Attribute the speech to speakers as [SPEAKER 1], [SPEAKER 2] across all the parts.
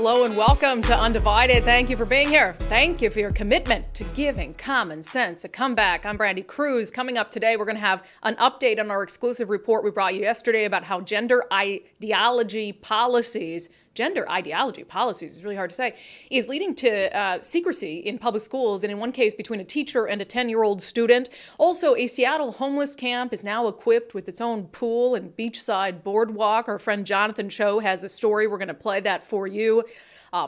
[SPEAKER 1] Hello and welcome to Undivided. Thank you for being here. Thank you for your commitment to giving common sense a comeback. I'm Brandi Kruse. Coming up today, we're going to have an update on our exclusive report we brought you yesterday about how gender ideology policies is really hard to say, is leading to secrecy in public schools, and in one case between a teacher and a 10-year-old student. Also, a Seattle homeless camp is now equipped with its own pool and beachside boardwalk. Our friend Jonathan Cho has the story. We're going to play that for you.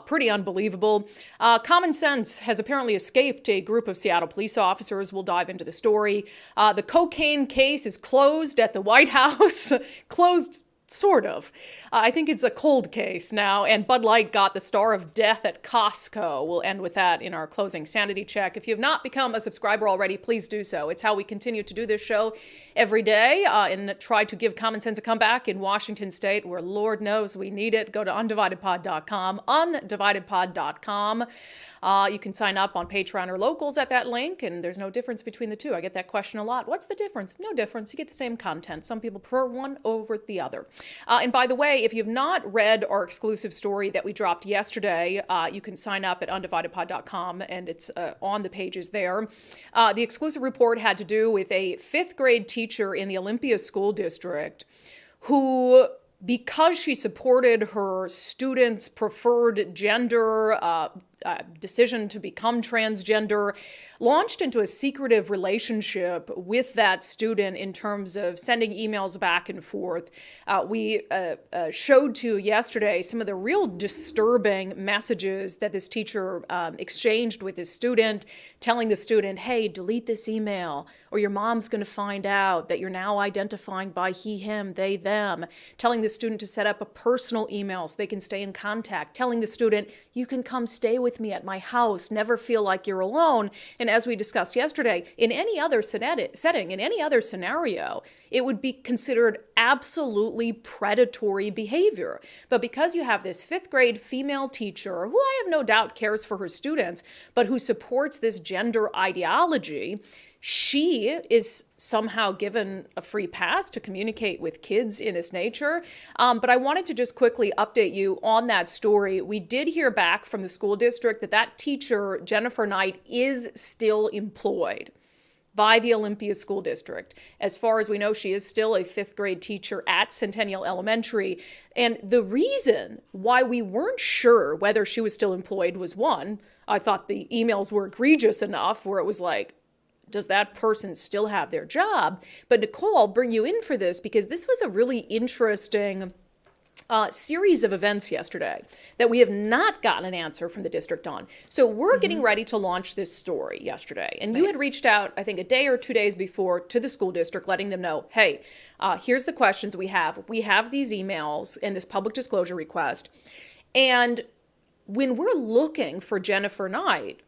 [SPEAKER 1] Pretty unbelievable. Common sense has apparently escaped a group of Seattle police officers. We'll dive into the story. The cocaine case is closed at the White House. Closed sort of. I think it's a cold case now, and Bud Light got the star of death at Costco. We'll end with that in our closing sanity check. If you have not become a subscriber already, please do so. It's how we continue to do this show every day and try to give common sense a comeback in Washington State, where Lord knows we need it. Go to undividedpod.com, undividedpod.com. You can sign up on Patreon or Locals at that link, and there's no difference between the two. I get that question a lot. What's the difference? No difference. You get the same content. Some people prefer one over the other. And by the way, if you've not read our exclusive story that we dropped yesterday, you can sign up at undividedpod.com, and it's on the pages there. The exclusive report had to do with a fifth grade teacher in the Olympia School District who, because she supported her students' preferred gender decision to become transgender, launched into a secretive relationship with that student in terms of sending emails back and forth. We showed to you yesterday some of the real disturbing messages that this teacher exchanged with his student, telling the student, hey, delete this email, or your mom's going to find out that you're now identifying by he, him, they, them, telling the student to set up a personal email so they can stay in contact, telling the student, you can come stay with me at my house, never feel like you're alone. And as we discussed yesterday, in any other setting, in any other scenario, it would be considered absolutely predatory behavior. But because you have this fifth grade female teacher, who I have no doubt cares for her students, but who supports this gender ideology, she is somehow given a free pass to communicate with kids in this nature. But I wanted to just quickly update you on that story. We did hear back from the school district that teacher, Jennifer Knight, is still employed by the Olympia School District. As far as we know, she is still a fifth grade teacher at Centennial Elementary. And the reason why we weren't sure whether she was still employed was, one, I thought the emails were egregious enough where it was like, does that person still have their job? But Nicole, I'll bring you in for this because this was a really interesting series of events yesterday that we have not gotten an answer from the district on. So we're getting ready to launch this story yesterday. And you had reached out, I think, a day or 2 days before to the school district, letting them know, hey, here's the questions we have. We have these emails and this public disclosure request. And when we're looking for Jennifer Knight,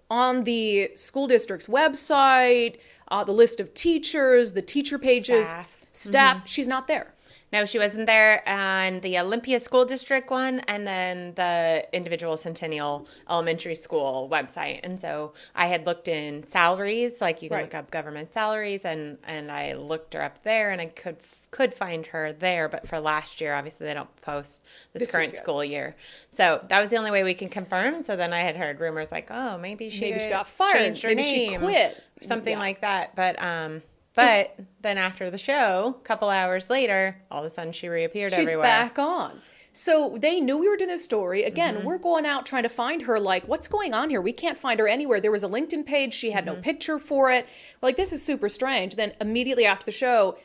[SPEAKER 1] on the school district's website, the list of teachers, the teacher pages, staff, she's not there.
[SPEAKER 2] No, she wasn't there on the Olympia School District one and then the individual Centennial Elementary School website. And so I had looked in salaries, like you can look up government salaries, and I looked her up there, and I could find her there, but for last year, obviously they don't post this current school year. So that was the only way we can confirm. So then I had heard rumors like, oh, maybe she
[SPEAKER 1] got fired,
[SPEAKER 2] changed her name,
[SPEAKER 1] she quit,
[SPEAKER 2] something like that. But then after the show, a couple hours later, all of a sudden she reappeared everywhere.
[SPEAKER 1] She's back on. So they knew we were doing this story. Again, we're going out trying to find her, like, what's going on here? We can't find her anywhere. There was a LinkedIn page. She had no picture for it. We're like, this is super strange. Then immediately after the show,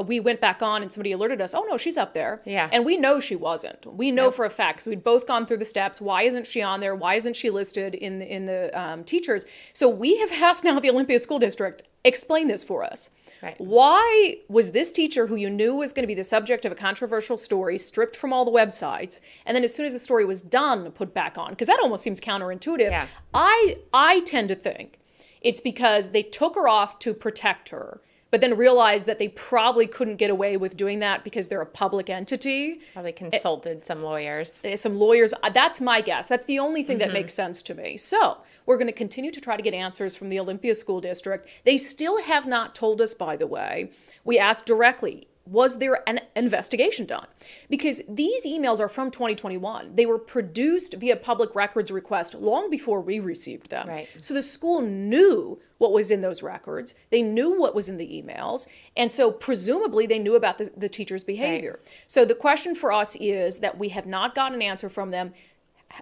[SPEAKER 1] we went back on and somebody alerted us, oh, no, she's up there.
[SPEAKER 2] Yeah.
[SPEAKER 1] And we know she wasn't. We know for a fact. So we'd both gone through the steps. Why isn't she on there? Why isn't she listed in the teachers? So we have asked now the Olympia School District, explain this for us.
[SPEAKER 2] Right.
[SPEAKER 1] Why was this teacher who you knew was going to be the subject of a controversial story stripped from all the websites, and then as soon as the story was done, put back on? Because that almost seems counterintuitive.
[SPEAKER 2] Yeah.
[SPEAKER 1] I tend to think it's because they took her off to protect her, but then realized that they probably couldn't get away with doing that because they're a public entity.
[SPEAKER 2] Probably consulted some lawyers.
[SPEAKER 1] Some lawyers. That's my guess. That's the only thing that makes sense to me. So we're going to continue to try to get answers from the Olympia School District. They still have not told us, by the way. We asked directly, was there an investigation done? Because these emails are from 2021. They were produced via public records request long before we received them.
[SPEAKER 2] Right.
[SPEAKER 1] So the school knew what was in those records. They knew what was in the emails. And so presumably they knew about the teacher's behavior.
[SPEAKER 2] Right.
[SPEAKER 1] So the question for us is that we have not gotten an answer from them.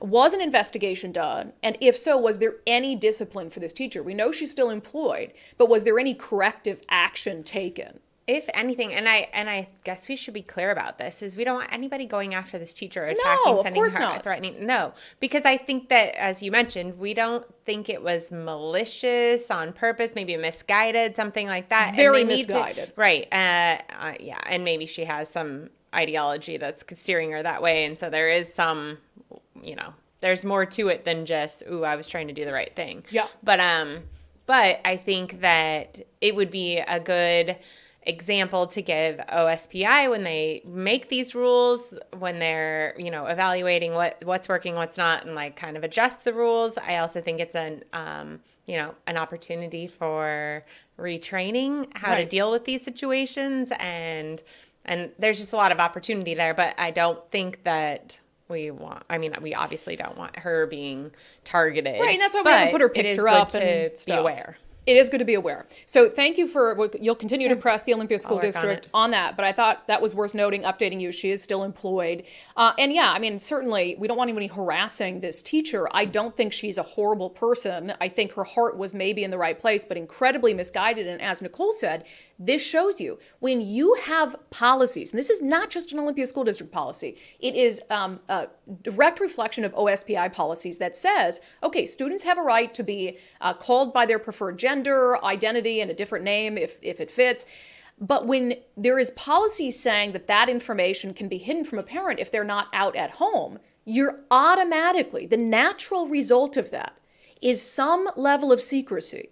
[SPEAKER 1] Was an investigation done? And if so, was there any discipline for this teacher? We know she's still employed, but was there any corrective action taken?
[SPEAKER 2] If anything, and I guess we should be clear about this, is we don't want anybody going after this teacher, attacking,
[SPEAKER 1] of
[SPEAKER 2] sending
[SPEAKER 1] course
[SPEAKER 2] her,
[SPEAKER 1] not.
[SPEAKER 2] threatening. No, because I think that, as you mentioned, we don't think it was malicious, on purpose, maybe misguided, something like that.
[SPEAKER 1] Very
[SPEAKER 2] and they
[SPEAKER 1] misguided.
[SPEAKER 2] Right. Yeah, and maybe she has some ideology that's steering her that way, and so there is some, there's more to it than just, ooh, I was trying to do the right thing.
[SPEAKER 1] Yeah.
[SPEAKER 2] But I think that it would be a good example to give OSPI when they make these rules, when they're, evaluating what's working, what's not, and like kind of adjust the rules. I also think it's an opportunity for retraining how to deal with these situations. And there's just a lot of opportunity there, but I don't think that we obviously don't want her being targeted.
[SPEAKER 1] Right, and that's why we haven't put her picture up and
[SPEAKER 2] to be aware.
[SPEAKER 1] It is good to be aware. So thank you you'll continue to press the Olympia School District on that, but I thought that was worth noting, updating you. She is still employed. Certainly we don't want anybody harassing this teacher. I don't think she's a horrible person. I think her heart was maybe in the right place, but incredibly misguided. And as Nicole said, this shows you when you have policies, and this is not just an Olympia School District policy, it is a direct reflection of OSPI policies that says, okay, students have a right to be called by their preferred gender, identity, and a different name if it fits. But when there is policy saying that information can be hidden from a parent if they're not out at home, you're automatically, the natural result of that is some level of secrecy.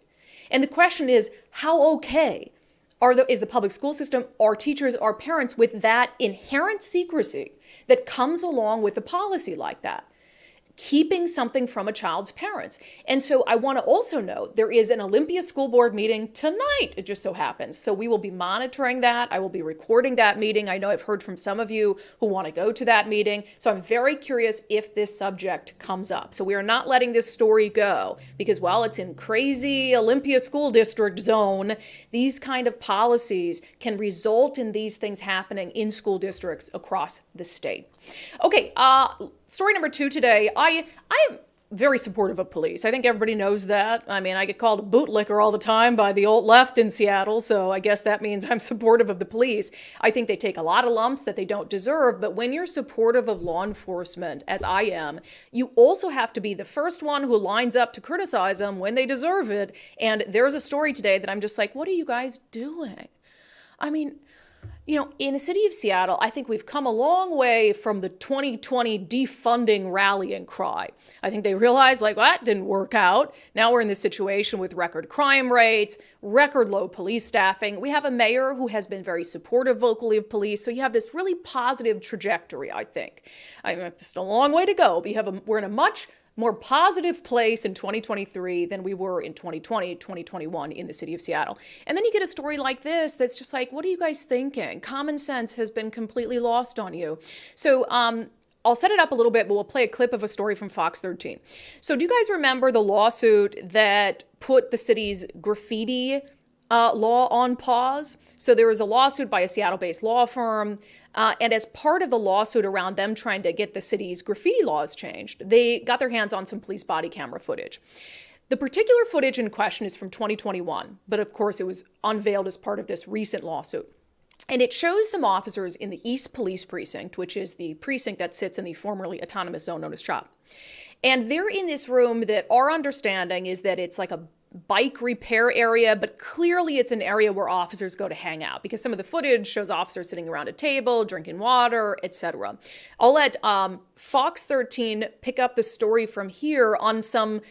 [SPEAKER 1] And the question is, how okay is the public school system, our teachers, our parents with that inherent secrecy that comes along with a policy like that? Keeping something from a child's parents. And so I want to also note there is an Olympia School Board meeting tonight, it just so happens. So we will be monitoring that. I will be recording that meeting. I know I've heard from some of you who want to go to that meeting. So I'm very curious if this subject comes up. So we are not letting this story go because while it's in crazy Olympia School District zone, these kind of policies can result in these things happening in school districts across the state. Okay, story number 2 today. I am very supportive of police. I think everybody knows that. I mean, I get called a bootlicker all the time by the alt left in Seattle, so I guess that means I'm supportive of the police. I think they take a lot of lumps that they don't deserve, but when you're supportive of law enforcement, as I am, you also have to be the first one who lines up to criticize them when they deserve it. And there's a story today that I'm just like, what are you guys doing? I mean, in the city of Seattle, I think we've come a long way from the 2020 defunding rallying cry. I think they realized, that didn't work out. Now we're in this situation with record crime rates, record low police staffing. We have a mayor who has been very supportive vocally of police. So you have this really positive trajectory, I think. It's a long way to go, but we're in a much more positive place in 2023 than we were in 2020, 2021 in the city of Seattle. And then you get a story like this that's just like, what are you guys thinking? Common sense has been completely lost on you. So I'll set it up a little bit, but we'll play a clip of a story from Fox 13. So do you guys remember the lawsuit that put the city's graffiti law on pause? So there was a lawsuit by a Seattle-based law firm. And as part of the lawsuit around them trying to get the city's graffiti laws changed, they got their hands on some police body camera footage. The particular footage in question is from 2021, but of course it was unveiled as part of this recent lawsuit. And it shows some officers in the East Police Precinct, which is the precinct that sits in the formerly autonomous zone known as CHOP. And they're in this room that our understanding is that it's like a bike repair area, but clearly it's an area where officers go to hang out because some of the footage shows officers sitting around a table, drinking water, etc. I'll let Fox 13 pick up the story from here on some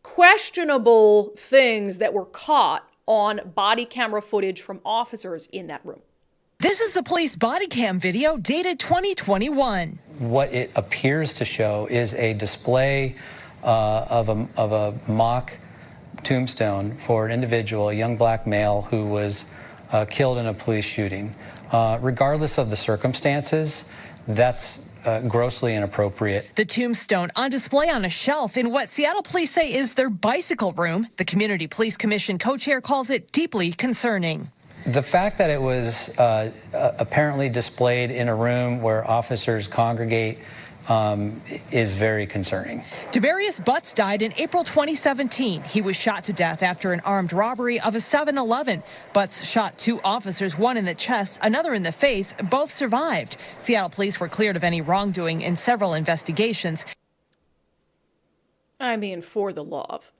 [SPEAKER 1] questionable things that were caught on body camera footage from officers in that room.
[SPEAKER 3] This is the police body cam video dated 2021.
[SPEAKER 4] What it appears to show is a display of a mock tombstone for an individual, a young black male who was killed in a police shooting. regardless of the circumstances, that's grossly inappropriate.
[SPEAKER 3] The tombstone on display on a shelf in what Seattle police say is their bicycle room. The Community Police Commission co-chair calls it deeply concerning.
[SPEAKER 4] The fact that it was apparently displayed in a room where officers congregate is very concerning.
[SPEAKER 3] Demarius Butts died in April 2017. He was shot to death after an armed robbery of a 7-Eleven. Butts shot 2 officers, one in the chest, another in the face. Both survived. Seattle police were cleared of any wrongdoing in several investigations.
[SPEAKER 1] I mean, for the love.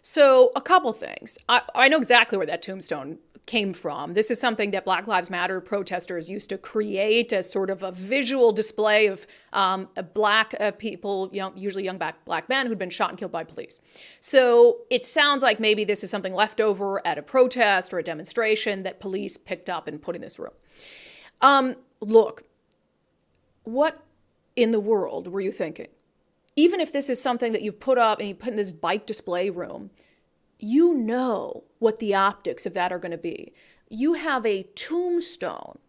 [SPEAKER 1] So a couple things. I know exactly where that tombstone came from. This is something that Black Lives Matter protesters used to create as sort of a visual display of black people, usually young black men who'd been shot and killed by police. So it sounds like maybe this is something left over at a protest or a demonstration that police picked up and put in this room. Look, what in the world were you thinking? Even if this is something that you've put up and you put in this bike display room, you know what the optics of that are going to be. You have a tombstone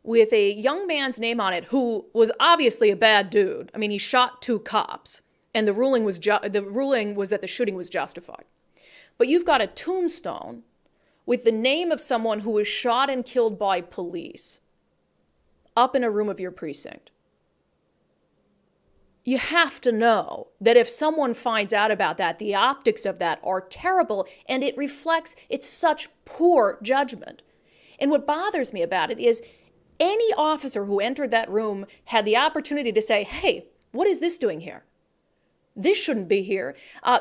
[SPEAKER 1] with a young man's name on it who was obviously a bad dude. I mean, he shot 2 cops, and the ruling was that the shooting was justified. But you've got a tombstone with the name of someone who was shot and killed by police up in a room of your precinct. You have to know that if someone finds out about that, the optics of that are terrible, and it's such poor judgment. And what bothers me about it is any officer who entered that room had the opportunity to say, hey, what is this doing here? This shouldn't be here.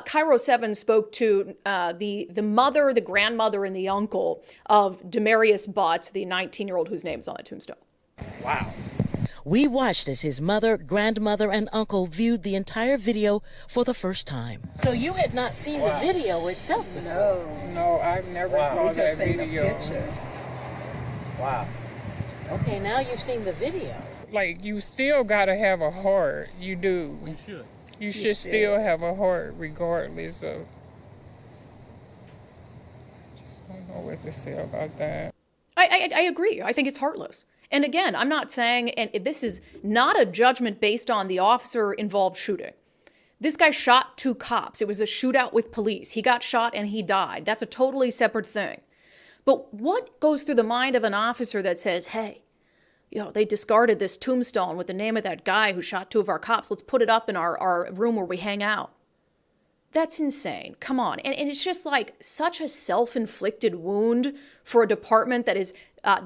[SPEAKER 1] Cairo 7 spoke to the mother, the grandmother, and the uncle of Demarius Butts, the 19-year-old whose name is on that tombstone.
[SPEAKER 5] Wow.
[SPEAKER 6] We watched as his mother, grandmother, and uncle viewed the entire video for the first time. So you had not seen the video itself before?
[SPEAKER 7] No, I've never saw that video.
[SPEAKER 5] Wow.
[SPEAKER 6] Okay, now you've seen the video.
[SPEAKER 7] Like, you still gotta have a heart. You do.
[SPEAKER 5] You should.
[SPEAKER 7] You should still have a heart regardless of... I just don't know what to say about that.
[SPEAKER 1] I agree. I think it's heartless. And again, I'm not saying, and this is not a judgment based on the officer-involved shooting. This guy shot 2 cops. It was a shootout with police. He got shot and he died. That's a totally separate thing. But what goes through the mind of an officer that says, hey, they discarded this tombstone with the name of that guy who shot 2 of our cops. Let's put it up in our room where we hang out. That's insane. Come on. And it's just like such a self-inflicted wound for a department that is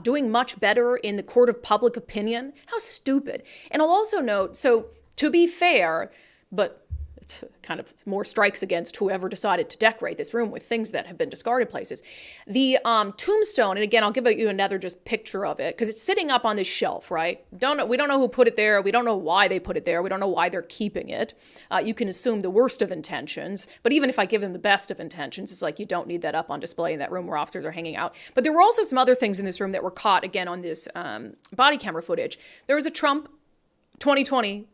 [SPEAKER 1] doing much better in the court of public opinion. How stupid. And I'll also note, so to be fair, but it's kind of more strikes against whoever decided to decorate this room with things that have been discarded places. The tombstone, and again, I'll give you another just picture of it, because it's sitting up on this shelf, right? We don't know who put it there. We don't know why they put it there. We don't know why they're keeping it. You can assume the worst of intentions, but even if I give them the best of intentions, it's like you don't need that up on display in that room where officers are hanging out. But there were also some other things in this room that were caught, again, on this body camera footage. There was a Trump 2020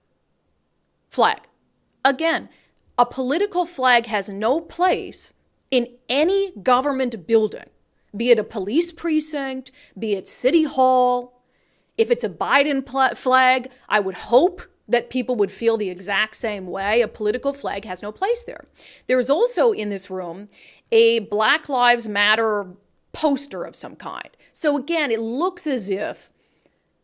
[SPEAKER 1] flag. Again, a political flag has no place in any government building, be it a police precinct, be it City Hall. If it's a Biden flag, I would hope that people would feel the exact same way. A political flag has no place there. There's also in this room a Black Lives Matter poster of some kind. So again, it looks as if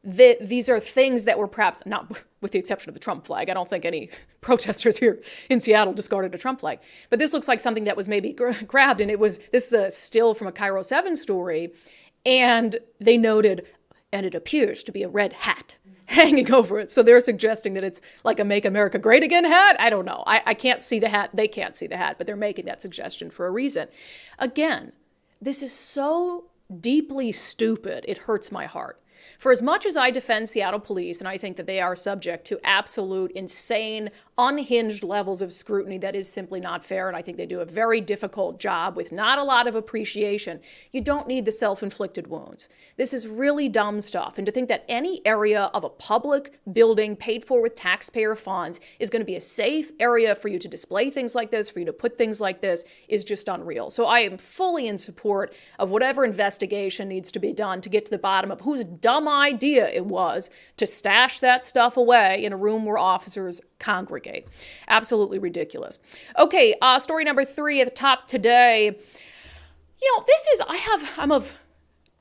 [SPEAKER 1] these are things that were perhaps not, with the exception of the Trump flag. I don't think any protesters here in Seattle discarded a Trump flag. But this looks like something that was maybe grabbed, and this is a still from a Cairo 7 story, and they noted, and it appears to be a red hat hanging over it. So they're suggesting that it's like a Make America Great Again hat. I don't know. I can't see the hat. They can't see the hat, but they're making that suggestion for a reason. Again, this is so deeply stupid, it hurts my heart. For as much as I defend Seattle police, and I think that they are subject to absolute insane, unhinged levels of scrutiny that is simply not fair, and I think they do a very difficult job with not a lot of appreciation, you don't need the self-inflicted wounds. This is really dumb stuff. And to think that any area of a public building paid for with taxpayer funds is going to be a safe area for you to display things like this, for you to put things like this, is just unreal. So I am fully in support of whatever investigation needs to be done to get to the bottom of whose dumb idea it was to stash that stuff away in a room where officers congregate. Absolutely ridiculous. Okay, story number 3 at the top today. I'm of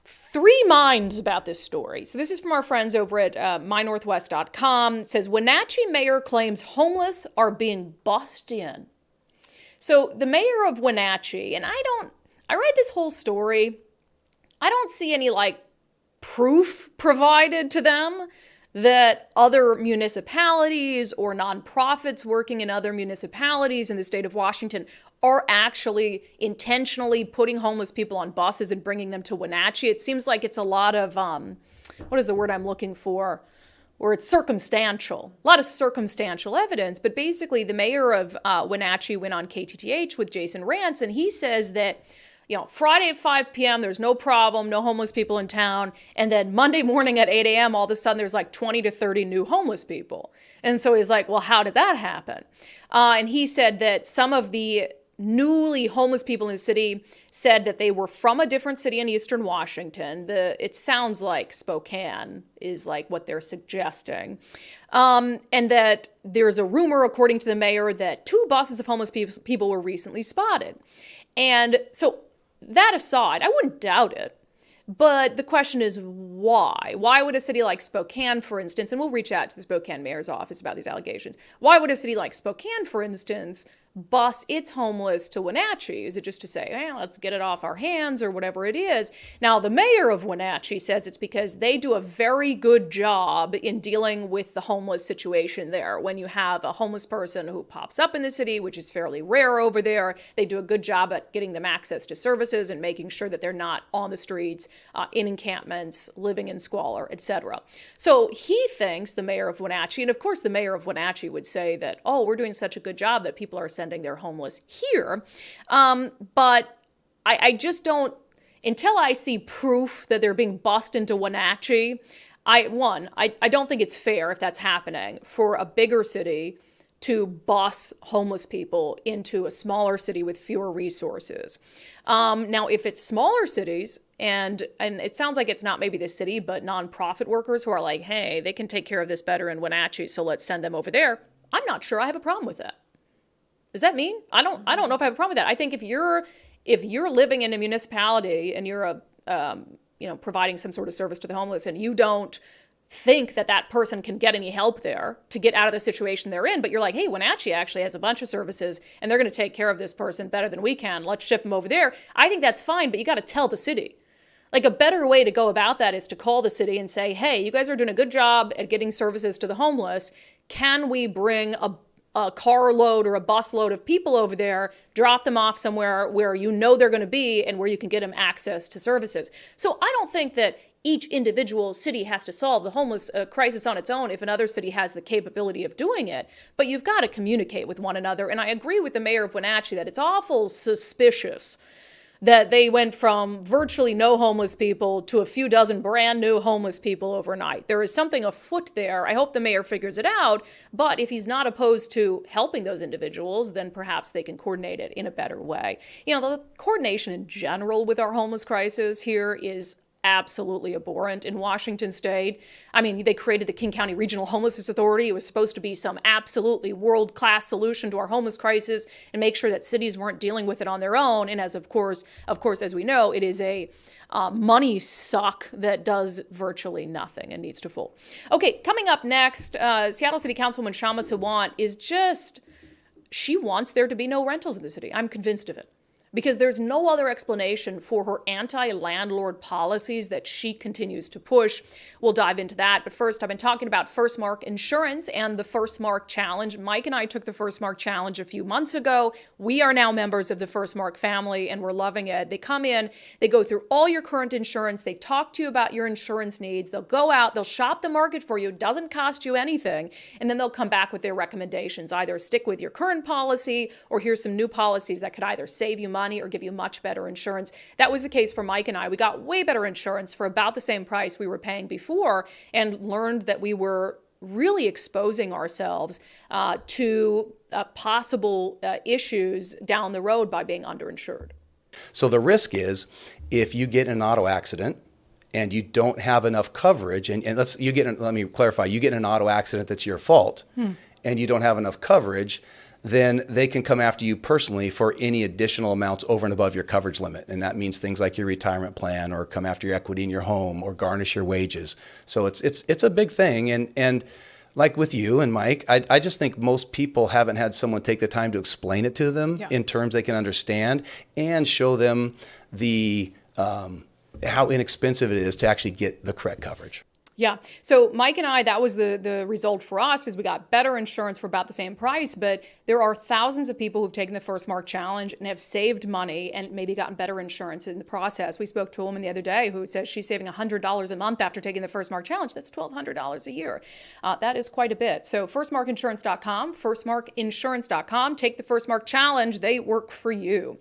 [SPEAKER 1] three minds about this story. So this is from our friends over at mynorthwest.com. It says, Wenatchee mayor claims homeless are being bussed in. So the mayor of Wenatchee, and I read this whole story. I don't see any proof provided to them that other municipalities or nonprofits working in other municipalities in the state of Washington are actually intentionally putting homeless people on buses and bringing them to Wenatchee. It seems like it's a lot of, what is the word I'm looking for? Where it's circumstantial, a lot of circumstantial evidence. But basically, the mayor of Wenatchee went on KTTH with Jason Rantz, and he says that, Friday at 5 p.m., there's no problem, no homeless people in town. And then Monday morning at 8 a.m., all of a sudden, there's 20 to 30 new homeless people. And so he's like, well, how did that happen? And he said that some of the newly homeless people in the city said that they were from a different city in eastern Washington. It sounds like Spokane is what they're suggesting. And that there's a rumor, according to the mayor, that 2 buses of homeless people were recently spotted. And so that aside, I wouldn't doubt it. But the question is why? Why would a city like Spokane, for instance, and we'll reach out to the Spokane mayor's office about these allegations, why would a city like Spokane, for instance, bus its homeless to Wenatchee? Is it just to say, let's get it off our hands or whatever it is? Now, the mayor of Wenatchee says it's because they do a very good job in dealing with the homeless situation there. When you have a homeless person who pops up in the city, which is fairly rare over there, they do a good job at getting them access to services and making sure that they're not on the streets, in encampments, living in squalor, etc. So he thinks, the mayor of Wenatchee, and of course the mayor of Wenatchee would say that, we're doing such a good job that people are sending their homeless here. But I just don't, until I see proof that they're being bussed into Wenatchee, I don't think it's fair, if that's happening, for a bigger city to bus homeless people into a smaller city with fewer resources. Now, if it's smaller cities, and it sounds like it's not maybe the city, but nonprofit workers who are like, hey, they can take care of this better in Wenatchee, so let's send them over there, I'm not sure I have a problem with that. Does that mean? I don't know if I have a problem with that. I think if you're living in a municipality and you're providing some sort of service to the homeless, and you don't think that person can get any help there to get out of the situation they're in, but you're like, hey, Wenatchee actually has a bunch of services and they're going to take care of this person better than we can. Let's ship them over there. I think that's fine, but you got to tell the city. A better way to go about that is to call the city and say, hey, you guys are doing a good job at getting services to the homeless. Can we bring a carload or a busload of people over there, drop them off somewhere where they're going to be and where you can get them access to services? So I don't think that each individual city has to solve the homeless crisis on its own if another city has the capability of doing it. But you've got to communicate with one another. And I agree with the mayor of Wenatchee that it's awful suspicious that they went from virtually no homeless people to a few dozen brand new homeless people overnight. There is something afoot there. I hope the mayor figures it out. But if he's not opposed to helping those individuals, then perhaps they can coordinate it in a better way. The coordination in general with our homeless crisis here is absolutely abhorrent in Washington state. I mean, they created the King County Regional Homelessness Authority. It was supposed to be some absolutely world-class solution to our homeless crisis and make sure that cities weren't dealing with it on their own. And as of course, as we know, it is a money suck that does virtually nothing and needs to fold. Okay, coming up next, Seattle City Councilwoman Shama Sawant she wants there to be no rentals in the city. I'm convinced of it. because there's no other explanation for her anti-landlord policies that she continues to push. We'll dive into that. But first, I've been talking about First Mark Insurance and the First Mark Challenge. Mike and I took the First Mark Challenge a few months ago. We are now members of the First Mark family, and we're loving it. They come in, they go through all your current insurance, they talk to you about your insurance needs, they'll go out, they'll shop the market for you, it doesn't cost you anything, and then they'll come back with their recommendations. Either stick with your current policy, or here's some new policies that could either save you money or give you much better insurance. That was the case for Mike and I. We got way better insurance for about the same price we were paying before, and learned that we were really exposing ourselves to possible issues down the road by being underinsured.
[SPEAKER 5] So the risk is if you get in an auto accident and you don't have enough coverage, and let me clarify, you get in an auto accident that's your fault, and you don't have enough coverage, then they can come after you personally for any additional amounts over and above your coverage limit. And that means things like your retirement plan, or come after your equity in your home, or garnish your wages. So it's a big thing. And like with you and Mike, I just think most people haven't had someone take the time to explain it to them in terms they can understand, and show them the how inexpensive it is to actually get the correct coverage.
[SPEAKER 1] Yeah. So Mike and I, that was the result for us, is we got better insurance for about the same price, but there are thousands of people who've taken the First Mark Challenge and have saved money and maybe gotten better insurance in the process. We spoke to a woman the other day who says she's saving $100 a month after taking the First Mark Challenge. That's $1,200 a year. That is quite a bit. So firstmarkinsurance.com, firstmarkinsurance.com. Take the First Mark Challenge. They work for you.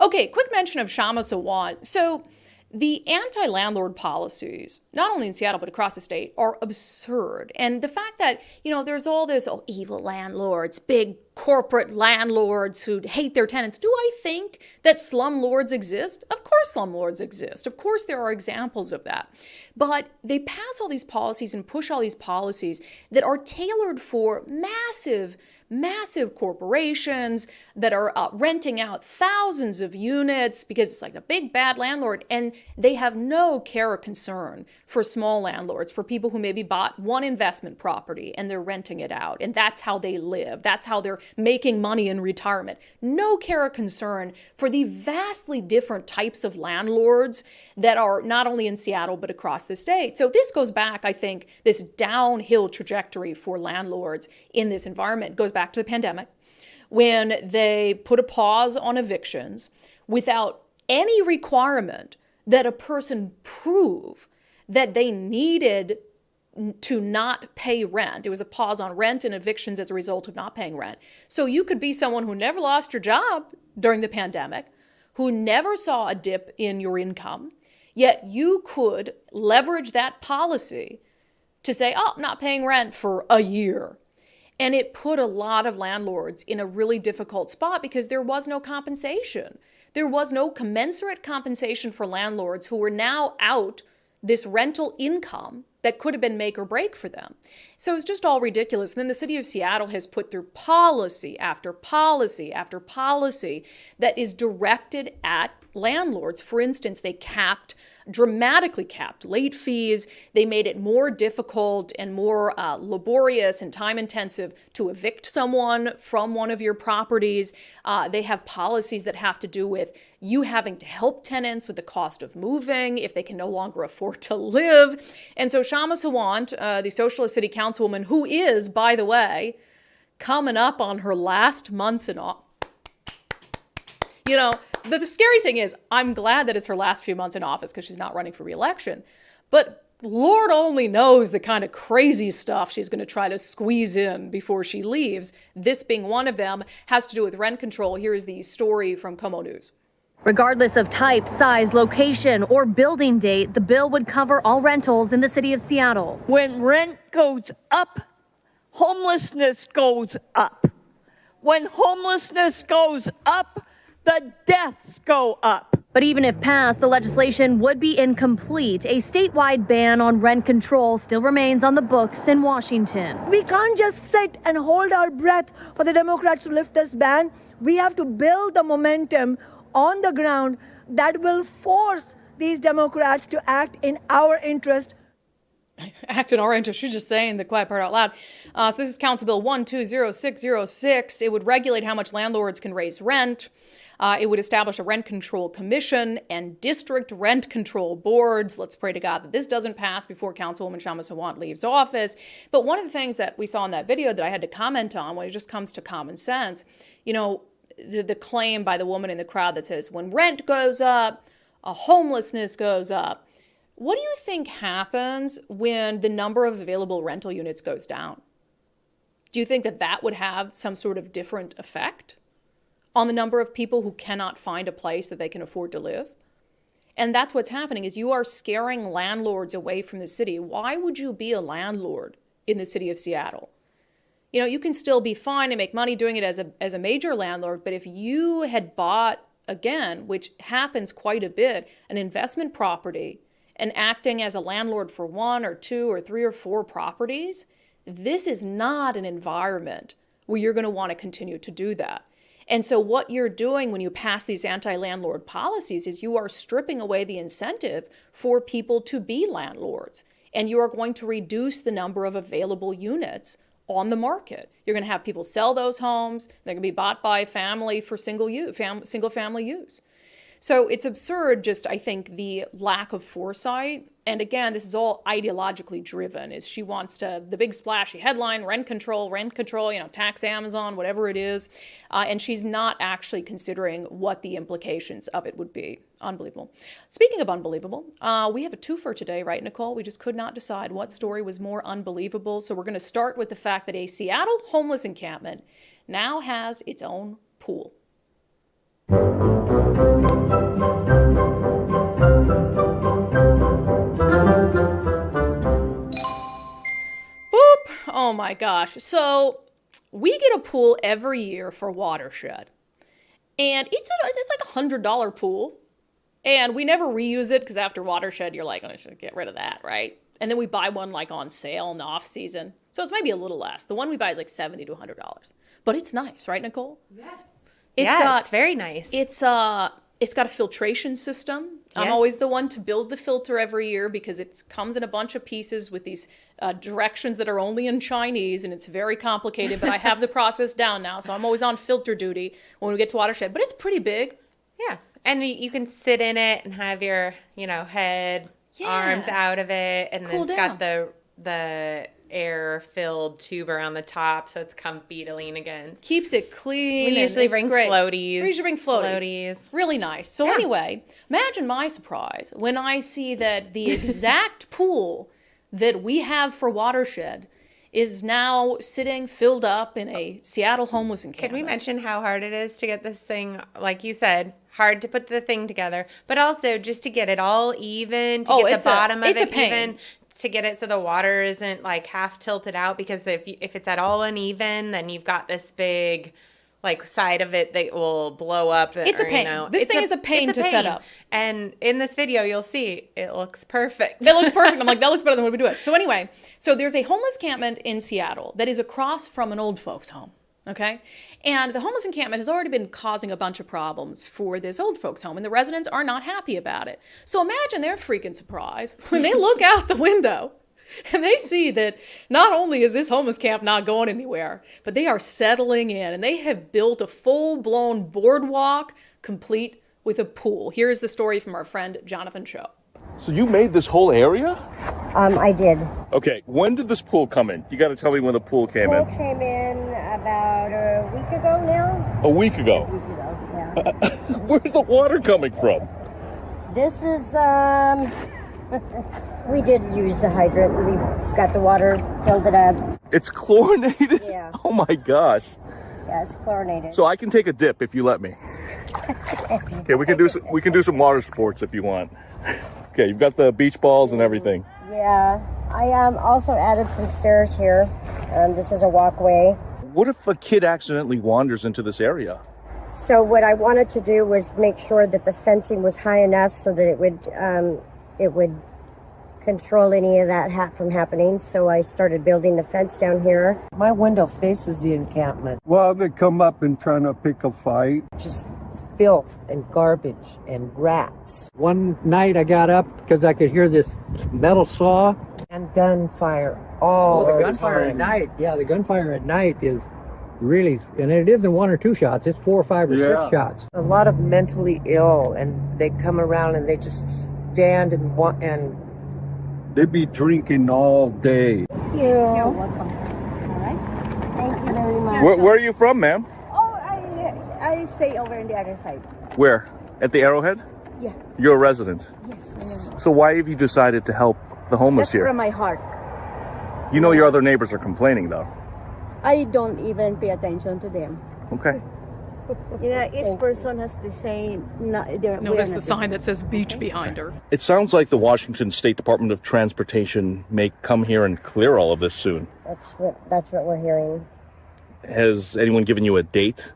[SPEAKER 1] Okay, quick mention of Shama Sawant. So the anti-landlord policies, not only in Seattle but across the state, are absurd. And the fact that, there's all this, evil landlords, big corporate landlords who hate their tenants. Do I think that slumlords exist? Of course slumlords exist. Of course there are examples of that. But they pass all these policies and push all these policies that are tailored for massive corporations that are renting out thousands of units because it's like the big bad landlord, and they have no care or concern for small landlords, for people who maybe bought one investment property and they're renting it out, and that's how they live. That's how they're making money in retirement. No care or concern for the vastly different types of landlords that are not only in Seattle but across the state. So this goes back, I think, this downhill trajectory for landlords in this environment goes back to the pandemic, when they put a pause on evictions without any requirement that a person prove that they needed to not pay rent. It was a pause on rent and evictions as a result of not paying rent. So you could be someone who never lost your job during the pandemic, who never saw a dip in your income, yet you could leverage that policy to say, not paying rent for a year. And it put a lot of landlords in a really difficult spot because there was no compensation. There was no commensurate compensation for landlords who were now out this rental income that could have been make or break for them. So it's just all ridiculous. And then the city of Seattle has put through policy after policy after policy that is directed at landlords. For instance, they dramatically capped late fees. They made it more difficult and more laborious and time intensive to evict someone from one of your properties. They have policies that have to do with you having to help tenants with the cost of moving if they can no longer afford to live. And so Shama Sawant, the Socialist City Councilwoman, who is, by the way, coming up on her last months in office. The scary thing is, I'm glad that it's her last few months in office because she's not running for re-election. But Lord only knows the kind of crazy stuff she's going to try to squeeze in before she leaves. This being one of them, has to do with rent control. Here is the story from Como News.
[SPEAKER 8] Regardless of type, size, location, or building date, the bill would cover all rentals in the city of Seattle.
[SPEAKER 9] When rent goes up, homelessness goes up. When homelessness goes up, the deaths go up.
[SPEAKER 8] But even if passed, the legislation would be incomplete. A statewide ban on rent control still remains on the books in Washington.
[SPEAKER 10] We can't just sit and hold our breath for the Democrats to lift this ban. We have to build the momentum on the ground that will force these Democrats to act in our interest.
[SPEAKER 1] Act in our interest. She's just saying the quiet part out loud. So this is Council Bill 120606. It would regulate how much landlords can raise rent. It would establish a rent control commission and district rent control boards. Let's pray to God that this doesn't pass before Councilwoman Kshama Sawant leaves office. But one of the things that we saw in that video that I had to comment on when it just comes to common sense, you know, the claim by the woman in the crowd that says, when rent goes up, homelessness goes up. What do you think happens when the number of available rental units goes down? Do you think that that would have some sort of different effect on the number of people who cannot find a place that they can afford to live? And that's what's happening, is you are scaring landlords away from the city. Why would you be a landlord in the city of Seattle? You know, you can still be fine and make money doing it as a major landlord, but if you had bought, again, which happens quite a bit, an investment property and acting as a landlord for 1 or 2 or 3 or 4 properties, this is not an environment where you're going to want to continue to do that. And so what you're doing when you pass these anti-landlord policies is you are stripping away the incentive for people to be landlords. And you are going to reduce the number of available units on the market. You're going to have people sell those homes. They're going to be bought by family for single family use. So it's absurd, just, I think, the lack of foresight. And again, this is all ideologically driven, is she wants to, the big splashy headline, rent control, you know, tax Amazon, whatever it is. And she's not actually considering what the implications of it would be. Unbelievable. Speaking of unbelievable, we have a twofer today, right, Nicole? We just could not decide what story was more unbelievable. So we're going to start with the fact that a Seattle homeless encampment now has its own pool. Oh my gosh. So we get a pool every year for Watershed. And it's like $100 pool. And we never reuse it because after Watershed, you're like, oh, I should get rid of that, right? And then we buy one like on sale in the off season. So it's maybe a little less. The one we buy is like $70 to $100. But it's nice, right, Nicole?
[SPEAKER 2] Yeah. It's very nice.
[SPEAKER 1] It's got a filtration system. Yes. I'm always the one to build the filter every year because it comes in a bunch of pieces with these directions that are only in Chinese, and it's very complicated, but I have the process down now, so I'm always on filter duty when we get to Watershed. But it's pretty big.
[SPEAKER 2] Yeah, and you can sit in it and have your, you know, head, arms out of it, and then it's got the air-filled tube around the top, so it's comfy to lean against.
[SPEAKER 1] Keeps it clean.
[SPEAKER 2] We usually bring floaties.
[SPEAKER 1] We usually bring floaties. Really nice. So anyway, imagine my surprise when I see that the exact pool that we have for Watershed is now sitting filled up in a Seattle homeless encampment.
[SPEAKER 2] Can we mention how hard it is to get this thing, like you said, hard to put the thing together, but also just to get it all even, to get the bottom of it even, to get it so the water isn't like half tilted out, because if it's at all uneven, then you've got this big like side of it that will blow up.
[SPEAKER 1] It's a pain. You know, this thing is a pain to set up.
[SPEAKER 2] And in this video, you'll see it looks perfect.
[SPEAKER 1] It looks perfect. I'm like, that looks better than when we do it. So anyway, so there's a homeless encampment in Seattle that is across from an old folks home. Okay. And the homeless encampment has already been causing a bunch of problems for this old folks home, and the residents are not happy about it. So imagine their freaking surprise when they look out the window and they see that not only is this homeless camp not going anywhere, but they are settling in, and they have built a full-blown boardwalk complete with a pool. Here's the story from our friend Jonathan Cho.
[SPEAKER 11] So you made this whole area?
[SPEAKER 12] I did.
[SPEAKER 11] Okay, when did this pool come in? You got to tell me when the pool came in.
[SPEAKER 12] The pool came in about a week ago now.
[SPEAKER 11] A week ago?
[SPEAKER 12] A week ago, yeah.
[SPEAKER 11] Where's the water coming from?
[SPEAKER 12] This is, we did use the hydrant. We got the water, filled it up.
[SPEAKER 11] It's chlorinated?
[SPEAKER 12] Yeah.
[SPEAKER 11] Oh my gosh.
[SPEAKER 12] Yeah, it's chlorinated.
[SPEAKER 11] So I can take a dip if you let me. Okay, we can do some water sports if you want. Okay, you've got the beach balls and everything.
[SPEAKER 12] Yeah, I also added some stairs here. This is a walkway.
[SPEAKER 11] What if a kid accidentally wanders into this area?
[SPEAKER 12] So what I wanted to do was make sure that the fencing was high enough so that it would control any of that from happening. So I started building the fence down here.
[SPEAKER 13] My window faces the encampment.
[SPEAKER 14] Well, they come up and trying to pick a fight.
[SPEAKER 13] Just filth and garbage and rats. One night I got up because I could hear this metal saw and gunfire all the gunfire at night. Yeah, the gunfire at night is really, and it isn't 1 or 2 shots, it's 4 or 5 or 6 shots.
[SPEAKER 15] A lot of mentally ill, and they come around and they just stand and
[SPEAKER 14] They be drinking all day.
[SPEAKER 12] You're welcome. All right. Thank you very much.
[SPEAKER 11] Where are you from, ma'am?
[SPEAKER 12] Oh, I stay over on the other side.
[SPEAKER 11] Where? At the Arrowhead?
[SPEAKER 12] Yeah.
[SPEAKER 11] You're a resident.
[SPEAKER 12] Yes.
[SPEAKER 11] So why have you decided to help the homeless
[SPEAKER 12] That's
[SPEAKER 11] here?
[SPEAKER 12] from my heart.
[SPEAKER 11] You know your other neighbors are complaining, though.
[SPEAKER 12] I don't even pay attention to them.
[SPEAKER 11] Okay.
[SPEAKER 12] You know, each person has the same.
[SPEAKER 1] Notice the sign that says beach behind her.
[SPEAKER 11] It sounds like the Washington State Department of Transportation may come here and clear all of this soon.
[SPEAKER 12] That's what we're hearing.
[SPEAKER 11] Has anyone given you a date?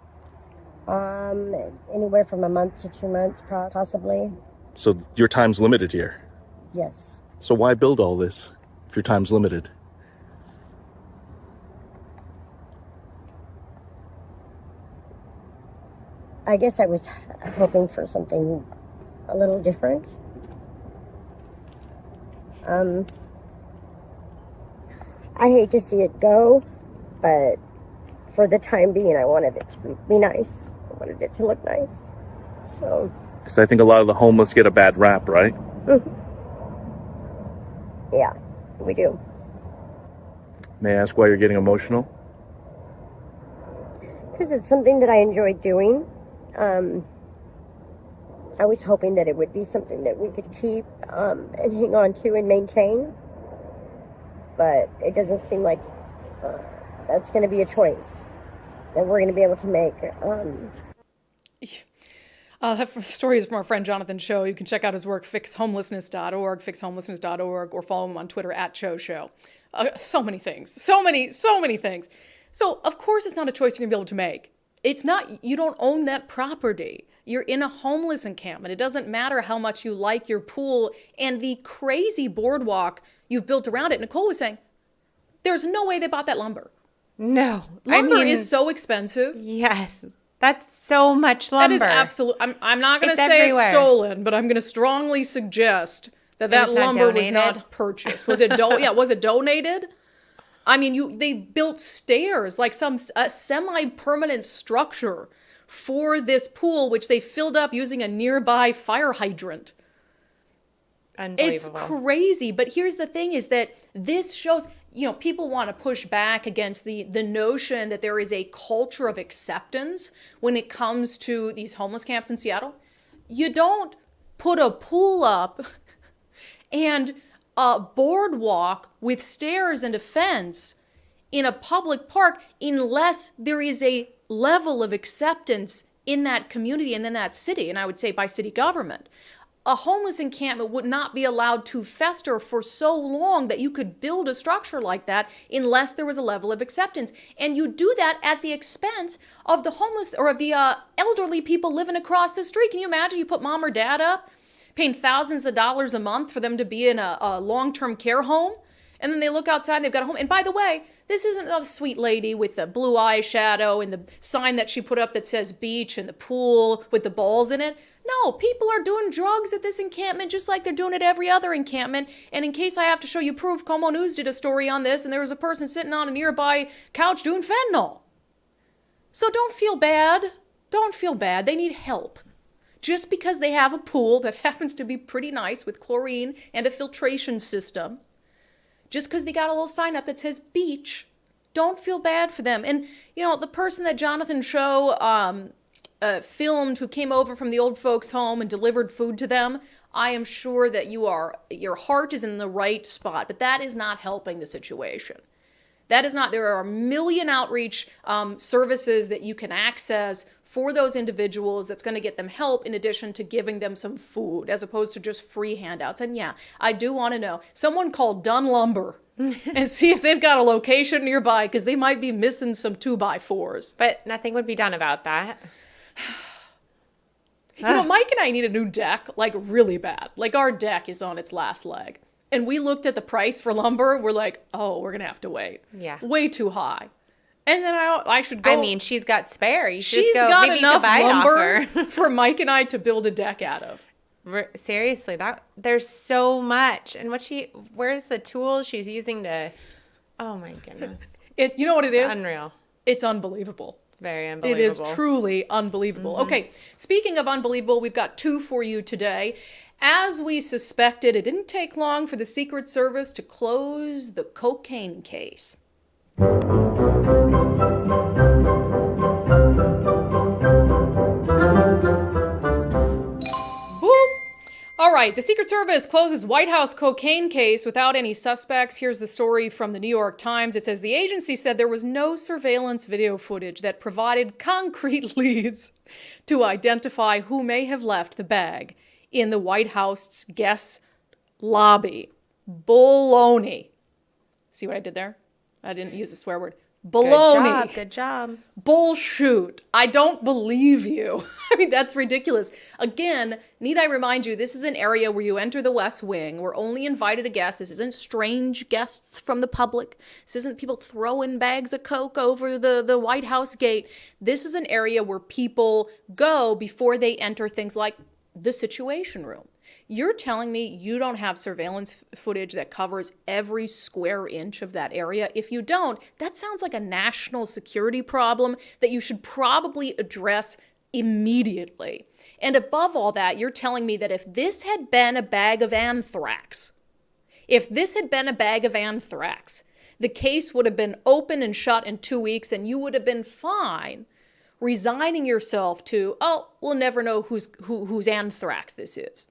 [SPEAKER 12] Anywhere from a month to 2 months, possibly.
[SPEAKER 11] So your time's limited here.
[SPEAKER 12] Yes.
[SPEAKER 11] So why build all this if your time's limited?
[SPEAKER 12] I guess I was hoping for something a little different. I hate to see it go, but for the time being, I wanted it to be nice. I wanted it to look nice. So.
[SPEAKER 11] Because I think a lot of the homeless get a bad rap, right?
[SPEAKER 12] Yeah, we do.
[SPEAKER 11] May I ask why you're getting emotional?
[SPEAKER 12] Because it's something that I enjoy doing. I was hoping that it would be something that we could keep and hang on to and maintain. But it doesn't seem like that's going to be a choice that we're going to be able to make.
[SPEAKER 1] That story is from our friend Jonathan Cho. You can check out his work, fixhomelessness.org, fixhomelessness.org, or follow him on Twitter @ChoShow. So many things. So many things. So, of course, it's not a choice you're going to be able to make. It's not, you don't own that property. You're in a homeless encampment. It doesn't matter how much you like your pool and the crazy boardwalk you've built around it. Nicole was saying, there's no way they bought that lumber.
[SPEAKER 2] No.
[SPEAKER 1] Lumber is so expensive.
[SPEAKER 2] Yes. That's so much lumber.
[SPEAKER 1] That is absolute. I'm not going to say
[SPEAKER 2] everywhere.
[SPEAKER 1] it's stolen, but I'm going to strongly suggest that lumber was not purchased. Was it was it donated? I mean, they built stairs, like some semi-permanent structure for this pool, which they filled up using a nearby fire hydrant.
[SPEAKER 2] Unbelievable.
[SPEAKER 1] It's crazy. But here's the thing is that this shows, people want to push back against the notion that there is a culture of acceptance when it comes to these homeless camps in Seattle. You don't put a pool up and a boardwalk with stairs and a fence in a public park unless there is a level of acceptance in that community and in that city, and I would say by city government. A homeless encampment would not be allowed to fester for so long that you could build a structure like that unless there was a level of acceptance. And you do that at the expense of the homeless or of the elderly people living across the street. Can you imagine you put mom or dad up, paying thousands of dollars a month for them to be in a long-term care home? And then they look outside and they've got a home. And by the way, this isn't a sweet lady with the blue eyeshadow and the sign that she put up that says beach and the pool with the balls in it. No, people are doing drugs at this encampment just like they're doing at every other encampment. And in case I have to show you proof, Como News did a story on this, and there was a person sitting on a nearby couch doing fentanyl. So don't feel bad. Don't feel bad. They need help. Just because they have a pool that happens to be pretty nice with chlorine and a filtration system, just because they got a little sign up that says beach, don't feel bad for them. And, the person that Jonathan Cho filmed who came over from the old folks' home and delivered food to them, I am sure that your heart is in the right spot, but that is not helping the situation. That is not, there are a million outreach services that you can access for those individuals that's going to get them help in addition to giving them some food as opposed to just free handouts. And yeah, I do want to know, someone call Dunn Lumber and see if they've got a location nearby because they might be missing some 2x4s.
[SPEAKER 2] But nothing would be done about that.
[SPEAKER 1] Mike and I need a new deck, like really bad. Like our deck is on its last leg. And we looked at the price for lumber. We're like, oh, we're going to have to wait.
[SPEAKER 2] Yeah.
[SPEAKER 1] Way too high. And then I should go.
[SPEAKER 2] I mean, she's got spare.
[SPEAKER 1] She's got enough lumber for Mike and I to build a deck out of.
[SPEAKER 2] Seriously, there's so much. And where's the tools she's using to, oh my goodness.
[SPEAKER 1] You know what it is?
[SPEAKER 2] Unreal.
[SPEAKER 1] It's unbelievable.
[SPEAKER 2] Very unbelievable.
[SPEAKER 1] It is truly unbelievable. Okay, speaking of unbelievable, we've got 2 for you today. As we suspected, it didn't take long for the Secret Service to close the cocaine case. All right, the Secret Service closes White House cocaine case without any suspects. Here's the story from the New York Times. It says the agency said there was no surveillance video footage that provided concrete leads to identify who may have left the bag in the White House guest lobby. Baloney. See what I did there? I didn't use a swear word. Baloney.
[SPEAKER 2] Good job.
[SPEAKER 1] Bullshoot. I don't believe you. I mean, that's ridiculous. Again, need I remind you, this is an area where you enter the West Wing. We're only invited guests. This isn't strange guests from the public. This isn't people throwing bags of Coke over the White House gate. This is an area where people go before they enter things like the Situation Room. You're telling me you don't have surveillance footage that covers every square inch of that area? If you don't, that sounds like a national security problem that you should probably address immediately. And above all that, you're telling me that if this had been a bag of anthrax, the case would have been open and shut in 2 weeks and you would have been fine resigning yourself to, oh, we'll never know whose anthrax this is.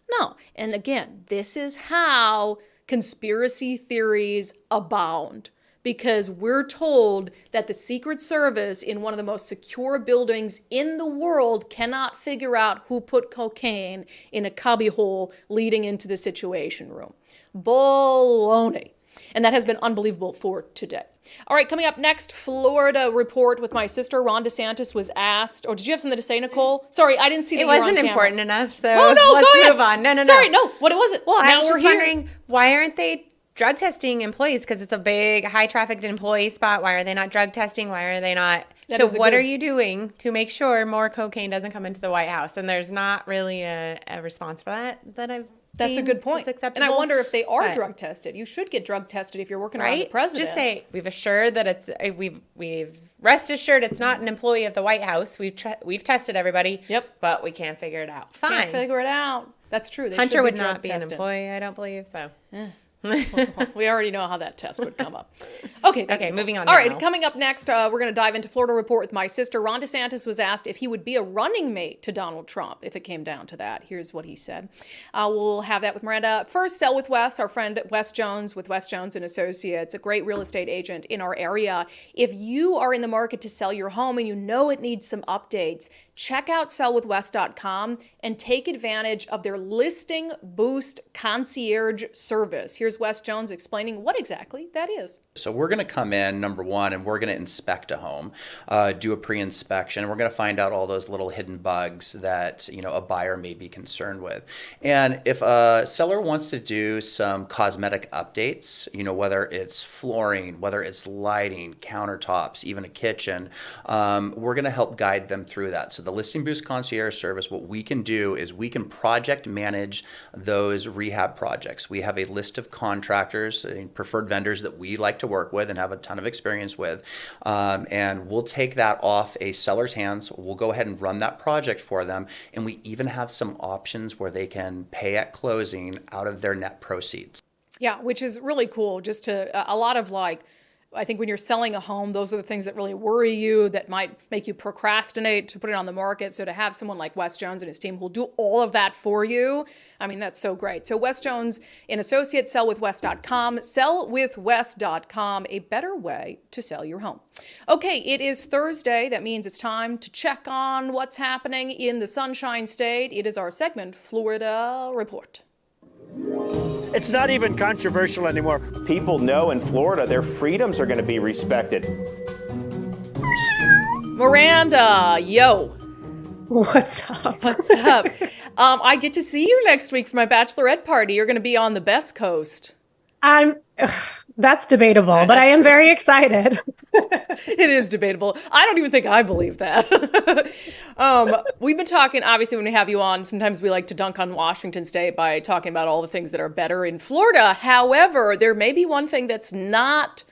[SPEAKER 1] No. And again, this is how conspiracy theories abound, because we're told that the Secret Service in one of the most secure buildings in the world cannot figure out who put cocaine in a cubbyhole leading into the Situation Room. Baloney. And that has been unbelievable for today. All right, coming up next, Florida report with my sister. Ron DeSantis was asked, or did you have something to say, Nicole? Sorry, I didn't see that you were on camera.
[SPEAKER 2] It wasn't important enough, so
[SPEAKER 1] let's
[SPEAKER 2] move on. No.
[SPEAKER 1] Sorry, no, what was it?
[SPEAKER 2] Well,
[SPEAKER 1] now
[SPEAKER 2] I was
[SPEAKER 1] we're
[SPEAKER 2] just wondering, why aren't they drug testing employees? Because it's a big, high-trafficked employee spot. Why are they not drug testing? Why are they not? So what are you doing to make sure more cocaine doesn't come into the White House? And there's not really a response for that I've
[SPEAKER 1] That's a good point.
[SPEAKER 2] That's acceptable.
[SPEAKER 1] And I wonder if they are drug tested. You should get drug tested if you're working around the president.
[SPEAKER 2] Just say, we've assured that it's, we've rest assured it's not an employee of the White House. We've tested everybody.
[SPEAKER 1] Yep.
[SPEAKER 2] But we can't figure it out. Fine.
[SPEAKER 1] Can't figure it out. That's true.
[SPEAKER 2] Hunter would not be an employee, I don't believe, so.
[SPEAKER 1] We already know how that test would come up. Okay,
[SPEAKER 2] moving on.
[SPEAKER 1] All right, coming up next, we're going to dive into Florida report with my sister. Ron DeSantis was asked if he would be a running mate to Donald Trump if it came down to that. Here's what he said. We'll have that with Miranda. First, Sell with Wes, our friend Wes Jones with Wes Jones and Associates, a great real estate agent in our area. If you are in the market to sell your home and you know it needs some updates, check out sellwithwes.com and take advantage of their listing boost concierge service. Here's Wes Jones explaining what exactly that is.
[SPEAKER 16] So we're going to come in, number one, and we're going to inspect a home, do a pre-inspection. We're going to find out all those little hidden bugs that, a buyer may be concerned with. And if a seller wants to do some cosmetic updates, whether it's flooring, whether it's lighting, countertops, even a kitchen, we're going to help guide them through that. So the Listing Boost Concierge Service, what we can do is we can project manage those rehab projects. We have a list of contractors and preferred vendors that we like to work with and have a ton of experience with. And we'll take that off a seller's hands. We'll go ahead and run that project for them. And we even have some options where they can pay at closing out of their net proceeds.
[SPEAKER 1] Yeah, which is really cool. Just to a lot of I think when you're selling a home, those are the things that really worry you, that might make you procrastinate to put it on the market. So to have someone like Wes Jones and his team who'll do all of that for you, I mean, that's so great. So Wes Jones and Associates, sellwithwes.com, sellwithwes.com, a better way to sell your home. Okay, it is Thursday. That means it's time to check on what's happening in the Sunshine State. It is our segment, Florida Report.
[SPEAKER 17] It's not even controversial anymore.
[SPEAKER 18] People know in Florida their freedoms are going to be respected.
[SPEAKER 1] Miranda, yo.
[SPEAKER 19] What's up?
[SPEAKER 1] What's up? I get to see you next week for my bachelorette party. You're going to be on the Best Coast.
[SPEAKER 19] That's debatable, but I am very excited.
[SPEAKER 1] It is debatable. I don't even think I believe that. We've been talking, obviously, when we have you on, sometimes we like to dunk on Washington State by talking about all the things that are better in Florida. However, there may be one thing that's not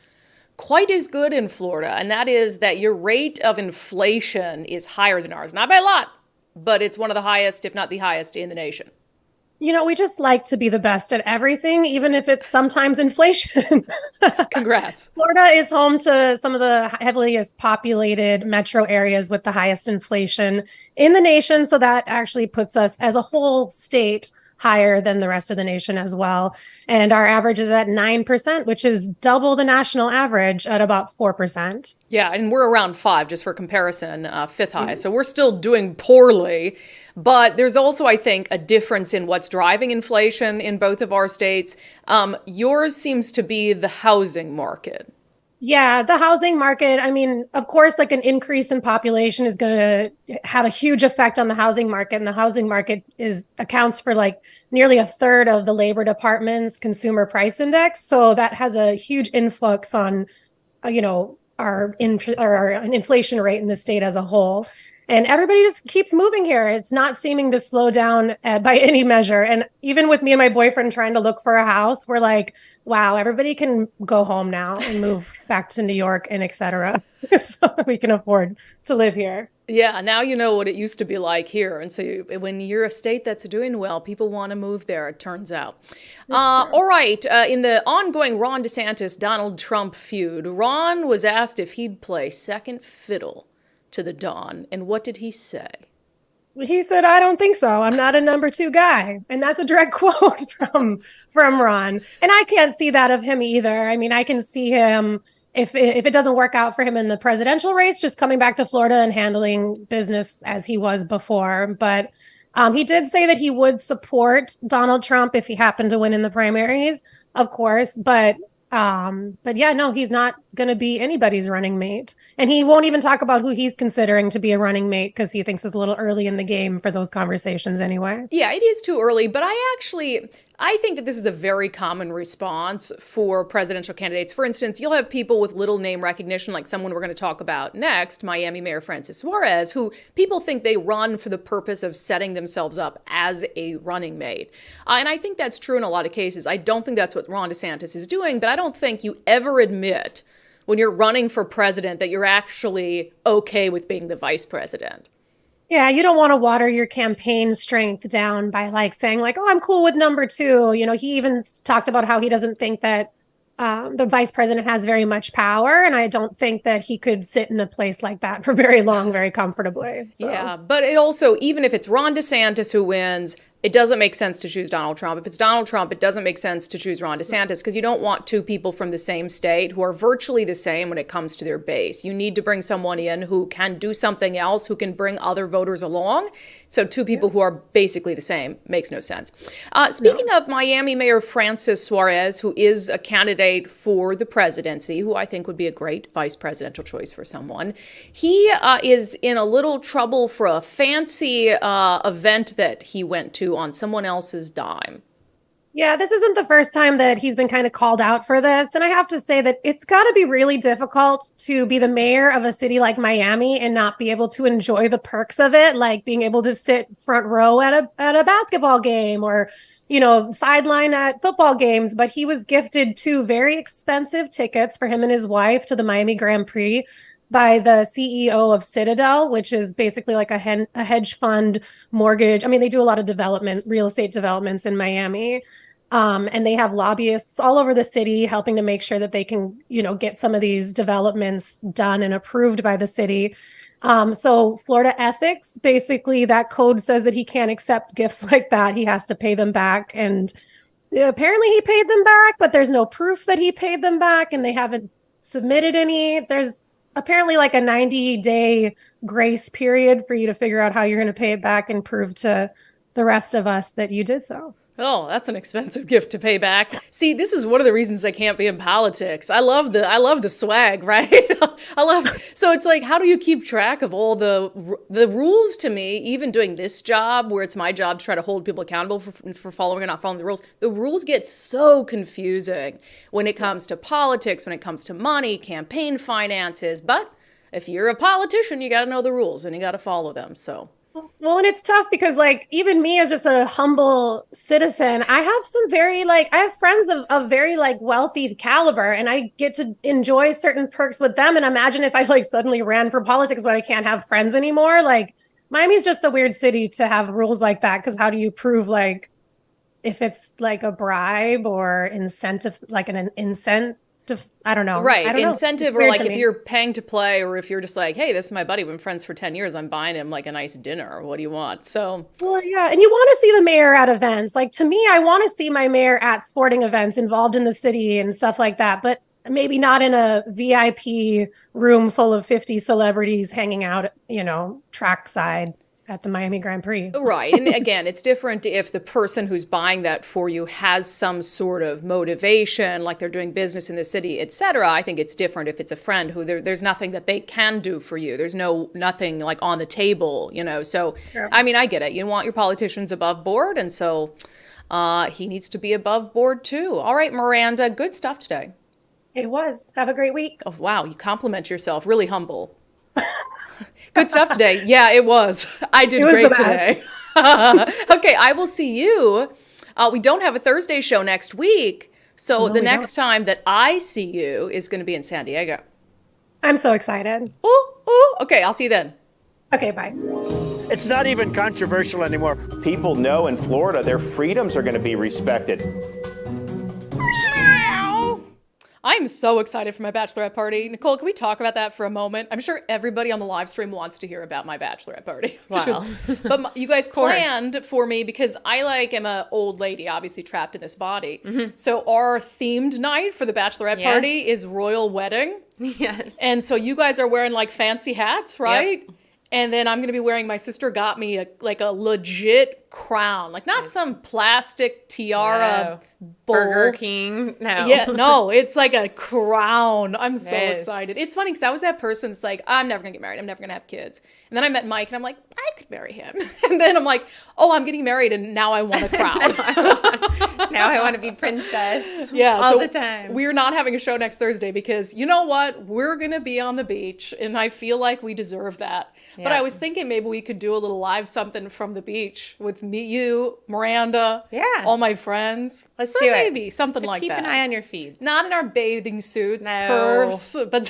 [SPEAKER 1] quite as good in Florida, and that is that your rate of inflation is higher than ours. Not by a lot, but it's one of the highest, if not the highest, in the nation.
[SPEAKER 19] You know, we just like to be the best at everything, even if it's sometimes inflation.
[SPEAKER 1] Congrats.
[SPEAKER 19] Florida is home to some of the heaviest populated metro areas with the highest inflation in the nation. So that actually puts us as a whole state higher than the rest of the nation as well. And our average is at 9%, which is double the national average at about 4%.
[SPEAKER 1] Yeah, and we're around 5, just for comparison, fifth highest. So we're still doing poorly. But there's also, I think, a difference in what's driving inflation in both of our states. Yours seems to be the housing market.
[SPEAKER 19] Yeah, the housing market. I mean, of course, like an increase in population is going to have a huge effect on the housing market. And the housing market accounts for like nearly a third of the Labor Department's consumer price index. So that has a huge influx on, our inflation rate in the state as a whole. And everybody just keeps moving here. It's not seeming to slow down by any measure. And even with me and my boyfriend trying to look for a house, we're like, wow, everybody can go home now and move back to New York and et cetera. So we can afford to live here.
[SPEAKER 1] Yeah, now you know what it used to be like here. And so when you're a state that's doing well, people want to move there, it turns out. All right, in the ongoing Ron DeSantis-Donald Trump feud, Ron was asked if he'd play second fiddle to the Don. And what did he say?
[SPEAKER 19] He said, I don't think so. I'm not a number 2 guy. And that's a direct quote from Ron. And I can't see that of him either. I mean, I can see him, if it doesn't work out for him in the presidential race, just coming back to Florida and handling business as he was before. But he did say that he would support Donald Trump if he happened to win in the primaries, of course. But yeah, no, he's not going to be anybody's running mate. And he won't even talk about who he's considering to be a running mate because he thinks it's a little early in the game for those conversations anyway.
[SPEAKER 1] Yeah, it is too early, but I think that this is a very common response for presidential candidates. For instance, you'll have people with little name recognition, like someone we're going to talk about next, Miami Mayor Francis Suarez, who people think they run for the purpose of setting themselves up as a running mate. And I think that's true in a lot of cases. I don't think that's what Ron DeSantis is doing, but I don't think you ever admit when you're running for president that you're actually okay with being the vice president.
[SPEAKER 19] Yeah, you don't want to water your campaign strength down by like saying like, oh, I'm cool with number 2. You know, he even talked about how he doesn't think that the vice president has very much power. And I don't think that he could sit in a place like that for very long, very comfortably. So.
[SPEAKER 1] Yeah, but it also, even if it's Ron DeSantis who wins, it doesn't make sense to choose Donald Trump. If it's Donald Trump, it doesn't make sense to choose Ron DeSantis because you don't want 2 people from the same state who are virtually the same when it comes to their base. You need to bring someone in who can do something else, who can bring other voters along. So 2 people who are basically the same makes no sense. Speaking of Miami Mayor Francis Suarez, who is a candidate for the presidency, who I think would be a great vice presidential choice for someone, he is in a little trouble for a fancy event that he went to on someone else's dime.
[SPEAKER 19] Yeah, this isn't the first time that he's been kind of called out for this. And I have to say that it's got to be really difficult to be the mayor of a city like Miami and not be able to enjoy the perks of it, like being able to sit front row at a basketball game or, you know, sideline at football games. But he was gifted 2 very expensive tickets for him and his wife to the Miami Grand Prix by the CEO of Citadel, which is basically like a hedge fund mortgage. I mean, they do a lot of real estate developments in Miami. And they have lobbyists all over the city helping to make sure that they can, you know, get some of these developments done and approved by the city. So Florida ethics, basically that code says that he can't accept gifts like that. He has to pay them back. And apparently he paid them back, but there's no proof that he paid them back and they haven't submitted any. There's apparently like a 90-day grace period for you to figure out how you're going to pay it back and prove to the rest of us that you did so.
[SPEAKER 1] Oh, that's an expensive gift to pay back. See, this is one of the reasons I can't be in politics. I love the swag, right? So it's like, how do you keep track of all the rules to me, even doing this job where it's my job to try to hold people accountable for following or not following the rules. The rules get so confusing when it comes to politics, when it comes to money, campaign finances. But if you're a politician, you got to know the rules and you got to follow them. So
[SPEAKER 19] Well, and it's tough because like even me as just a humble citizen, I have some very like I have friends of very like wealthy caliber and I get to enjoy certain perks with them. And imagine if I like suddenly ran for politics but I can't have friends anymore. Like Miami's just a weird city to have rules like that because how do you prove like if it's like a bribe or incentive, like an incentive? I don't know.
[SPEAKER 1] Right.
[SPEAKER 19] I don't know.
[SPEAKER 1] Incentive,
[SPEAKER 19] It's
[SPEAKER 1] or
[SPEAKER 19] weird
[SPEAKER 1] like
[SPEAKER 19] to
[SPEAKER 1] if
[SPEAKER 19] me.
[SPEAKER 1] you're paying to play, or if you're just like, hey, this is my buddy, we've been friends for 10 years. I'm buying him like a nice dinner. What do you want? So,
[SPEAKER 19] Well, yeah. And you want to see the mayor at events. Like to me, I want to see my mayor at sporting events involved in the city and stuff like that, but maybe not in a VIP room full of 50 celebrities hanging out, trackside at the Miami Grand Prix.
[SPEAKER 1] right. And again, it's different if the person who's buying that for you has some sort of motivation, like they're doing business in the city, et cetera. I think it's different if it's a friend who there's nothing that they can do for you. There's nothing like on the table, So,
[SPEAKER 19] Sure.
[SPEAKER 1] I mean, I get it. You want your politicians above board. And so he needs to be above board too. All right, Miranda, good stuff today.
[SPEAKER 19] It was. Have a great week.
[SPEAKER 1] Oh, wow. You compliment yourself. Really humble. Good stuff today. Yeah, it was. I did great today. Okay, I will see you. We don't have a Thursday show next week. So the next time that I see you is going to be in San Diego.
[SPEAKER 19] I'm so excited.
[SPEAKER 1] Ooh. Okay, I'll see you then.
[SPEAKER 19] Okay, bye.
[SPEAKER 17] It's not even controversial anymore.
[SPEAKER 18] People know in Florida their freedoms are going to be respected.
[SPEAKER 1] I'm so excited for my bachelorette party. Nicole, can we talk about that for a moment? I'm sure everybody on the live stream wants to hear about my bachelorette party.
[SPEAKER 2] Wow.
[SPEAKER 1] But you guys planned for me because I am an old lady, obviously trapped in this body. Mm-hmm. So our themed night for the bachelorette party is royal wedding.
[SPEAKER 2] Yes.
[SPEAKER 1] And so you guys are wearing like fancy hats, right? Yep. And then I'm going to be wearing, my sister got me a legit crown, like not some plastic tiara bowl.
[SPEAKER 2] Burger King. No.
[SPEAKER 1] Yeah, no, it's like a crown. I'm so excited. It's funny because I was that person that's like, I'm never going to get married. I'm never going to have kids. And then I met Mike and I'm like, I could marry him. And then I'm like, oh, I'm getting married and now I want a crown.
[SPEAKER 2] Now I want to be princess.
[SPEAKER 1] Yeah,
[SPEAKER 2] all the time.
[SPEAKER 1] We're not having a show next Thursday because you know what? We're going to be on the beach and I feel like we deserve that. Yeah. But I was thinking maybe we could do a little live something from the beach with me, you, Miranda, all my friends.
[SPEAKER 2] Let's do it.
[SPEAKER 1] Maybe something like that.
[SPEAKER 2] Keep an eye on your feeds.
[SPEAKER 1] Not in our bathing suits, pervs, but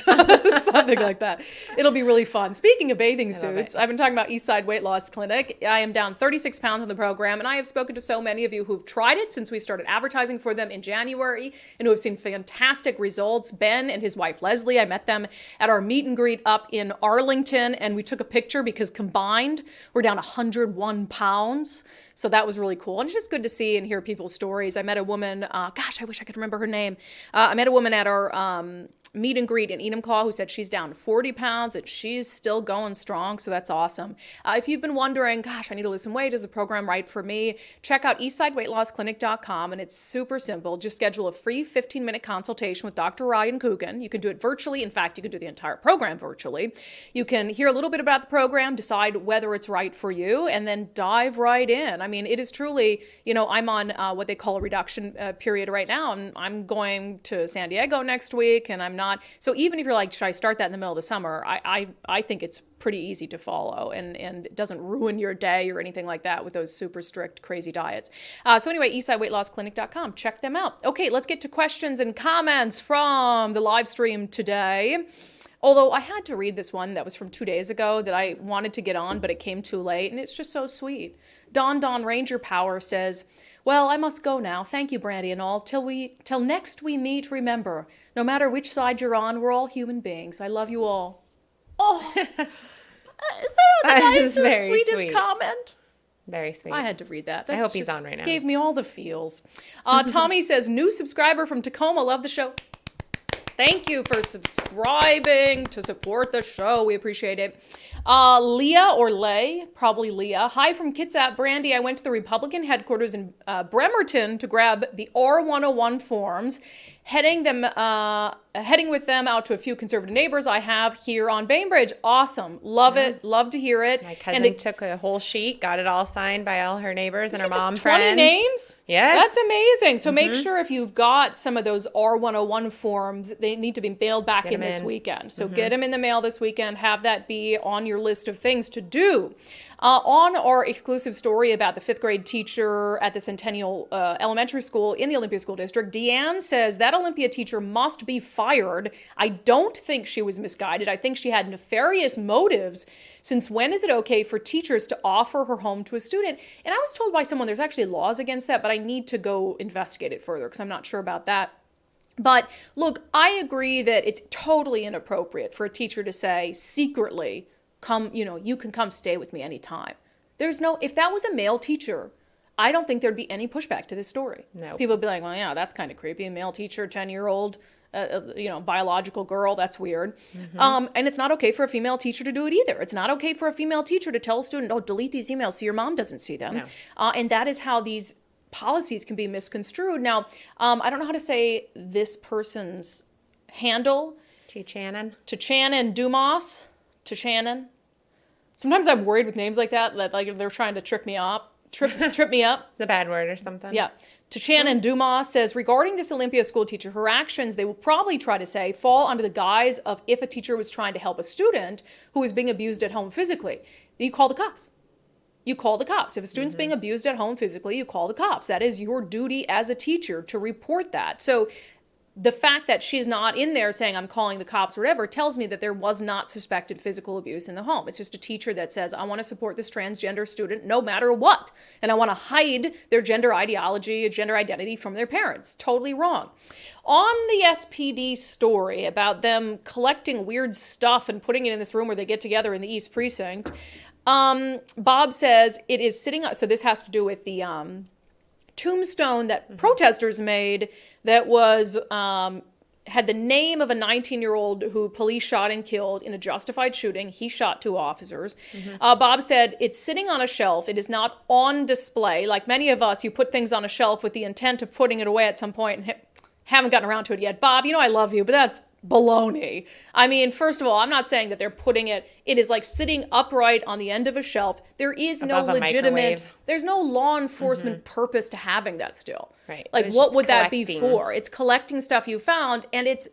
[SPEAKER 1] something like that. It'll be really fun. Speaking of bathing suits, I've been talking about Eastside Weight Loss Clinic. I am down 36 pounds on the program, and I have spoken to so many of you who've tried it since we started advertising for them in January and who have seen fantastic results. Ben and his wife, Leslie, I met them at our meet and greet up in Arlington, and we took a picture because combined, we're down 101 pounds. So that was really cool. And it's just good to see and hear people's stories. I met a woman, gosh, I wish I could remember her name. I met a woman at our meet and greet in Enumclaw who said she's down 40 pounds and she's still going strong. So that's awesome. If you've been wondering, gosh, I need to lose some weight. Is the program right for me? Check out eastsideweightlossclinic.com, and it's super simple. Just schedule a free 15-minute consultation with Dr. Ryan Coogan. You can do it virtually. In fact, you can do the entire program virtually. You can hear a little bit about the program, decide whether it's right for you, and then dive right in. I mean, it is truly, I'm on what they call a reduction period right now. I'm going to San Diego next week, and I'm not. So even if you're like, should I start that in the middle of the summer? I think it's pretty easy to follow, and it doesn't ruin your day or anything like that with those super strict, crazy diets. So anyway, eastsideweightlossclinic.com. Check them out. Okay, let's get to questions and comments from the live stream today. Although I had to read this one that was from 2 days ago that I wanted to get on, but it came too late, and it's just so sweet. Don Ranger Power says, well, I must go now. Thank you, Brandi and all. Till next we meet, remember, no matter which side you're on, we're all human beings. I love you all. Oh, is that the nicest, sweetest comment?
[SPEAKER 2] Very sweet.
[SPEAKER 1] I had to read that.
[SPEAKER 2] I hope he's on right now.
[SPEAKER 1] Gave me all the feels. Tommy says, new subscriber from Tacoma. Love the show. Thank you for subscribing to support the show. We appreciate it. Leah or Lay, probably Leah. Hi from Kitsap. Brandi, I went to the Republican headquarters in Bremerton to grab the R101 forms heading with them out to a few conservative neighbors I have here on Bainbridge. Awesome. Love it. Love to hear it.
[SPEAKER 2] My cousin took a whole sheet, got it all signed by all her neighbors and her mom
[SPEAKER 1] 20
[SPEAKER 2] friends.
[SPEAKER 1] names?
[SPEAKER 2] Yes.
[SPEAKER 1] That's amazing. So make sure if you've got some of those R101 forms, they need to be mailed back in this weekend. So get them in the mail this weekend. Have that be on your list of things to do. On our exclusive story about the 5th grade teacher at the Centennial Elementary School in the Olympia School District, Deanne says that Olympia teacher must be fired. I don't think she was misguided. I think she had nefarious motives. Since when is it okay for teachers to offer her home to a student? And I was told by someone there's actually laws against that, but I need to go investigate it further because I'm not sure about that. But look, I agree that it's totally inappropriate for a teacher to say secretly, come, you can come stay with me anytime. If that was a male teacher, I don't think there'd be any pushback to this story.
[SPEAKER 2] No.
[SPEAKER 1] People would be like, well, yeah, that's kind of creepy. A male teacher, 10-year-old, biological girl, that's weird. And it's not okay for a female teacher to do it either. It's not okay for a female teacher to tell a student, oh, delete these emails so your mom doesn't see them.
[SPEAKER 2] No.
[SPEAKER 1] And that is how these policies can be misconstrued. Now, I don't know how to say this person's handle. Channon Dumas. To Shannon. Sometimes I'm worried with names like that like they're trying to trip me up. Trip me up.
[SPEAKER 2] It's a bad word or something.
[SPEAKER 1] Yeah. To Shannon Dumas says, regarding this Olympia school teacher, her actions, they will probably try to say, fall under the guise of if a teacher was trying to help a student who is being abused at home physically. You call the cops. You call the cops. If a student's being abused at home physically, you call the cops. That is your duty as a teacher to report that. So the fact that she's not in there saying, I'm calling the cops or whatever, tells me that there was not suspected physical abuse in the home. It's just a teacher that says, I want to support this transgender student no matter what. And I want to hide their gender ideology, gender identity from their parents. Totally wrong. On the SPD story about them collecting weird stuff and putting it in this room where they get together in the East Precinct, Bob says it is sitting up. So this has to do with the tombstone that protesters made that was had the name of a 19-year-old who police shot and killed in a justified shooting. He shot 2 officers. Bob said it's sitting on a shelf. It is not on display. Like many of us, you put things on a shelf with the intent of putting it away at some point and haven't gotten around to it yet. Bob, I love you, but that's baloney. I mean, first of all, I'm not saying that they're putting it is like sitting upright on the end of a shelf. There is no legitimate, there's no law enforcement purpose to having that still.
[SPEAKER 2] Right.
[SPEAKER 1] Like, what would that be for? It's collecting stuff you found, and it's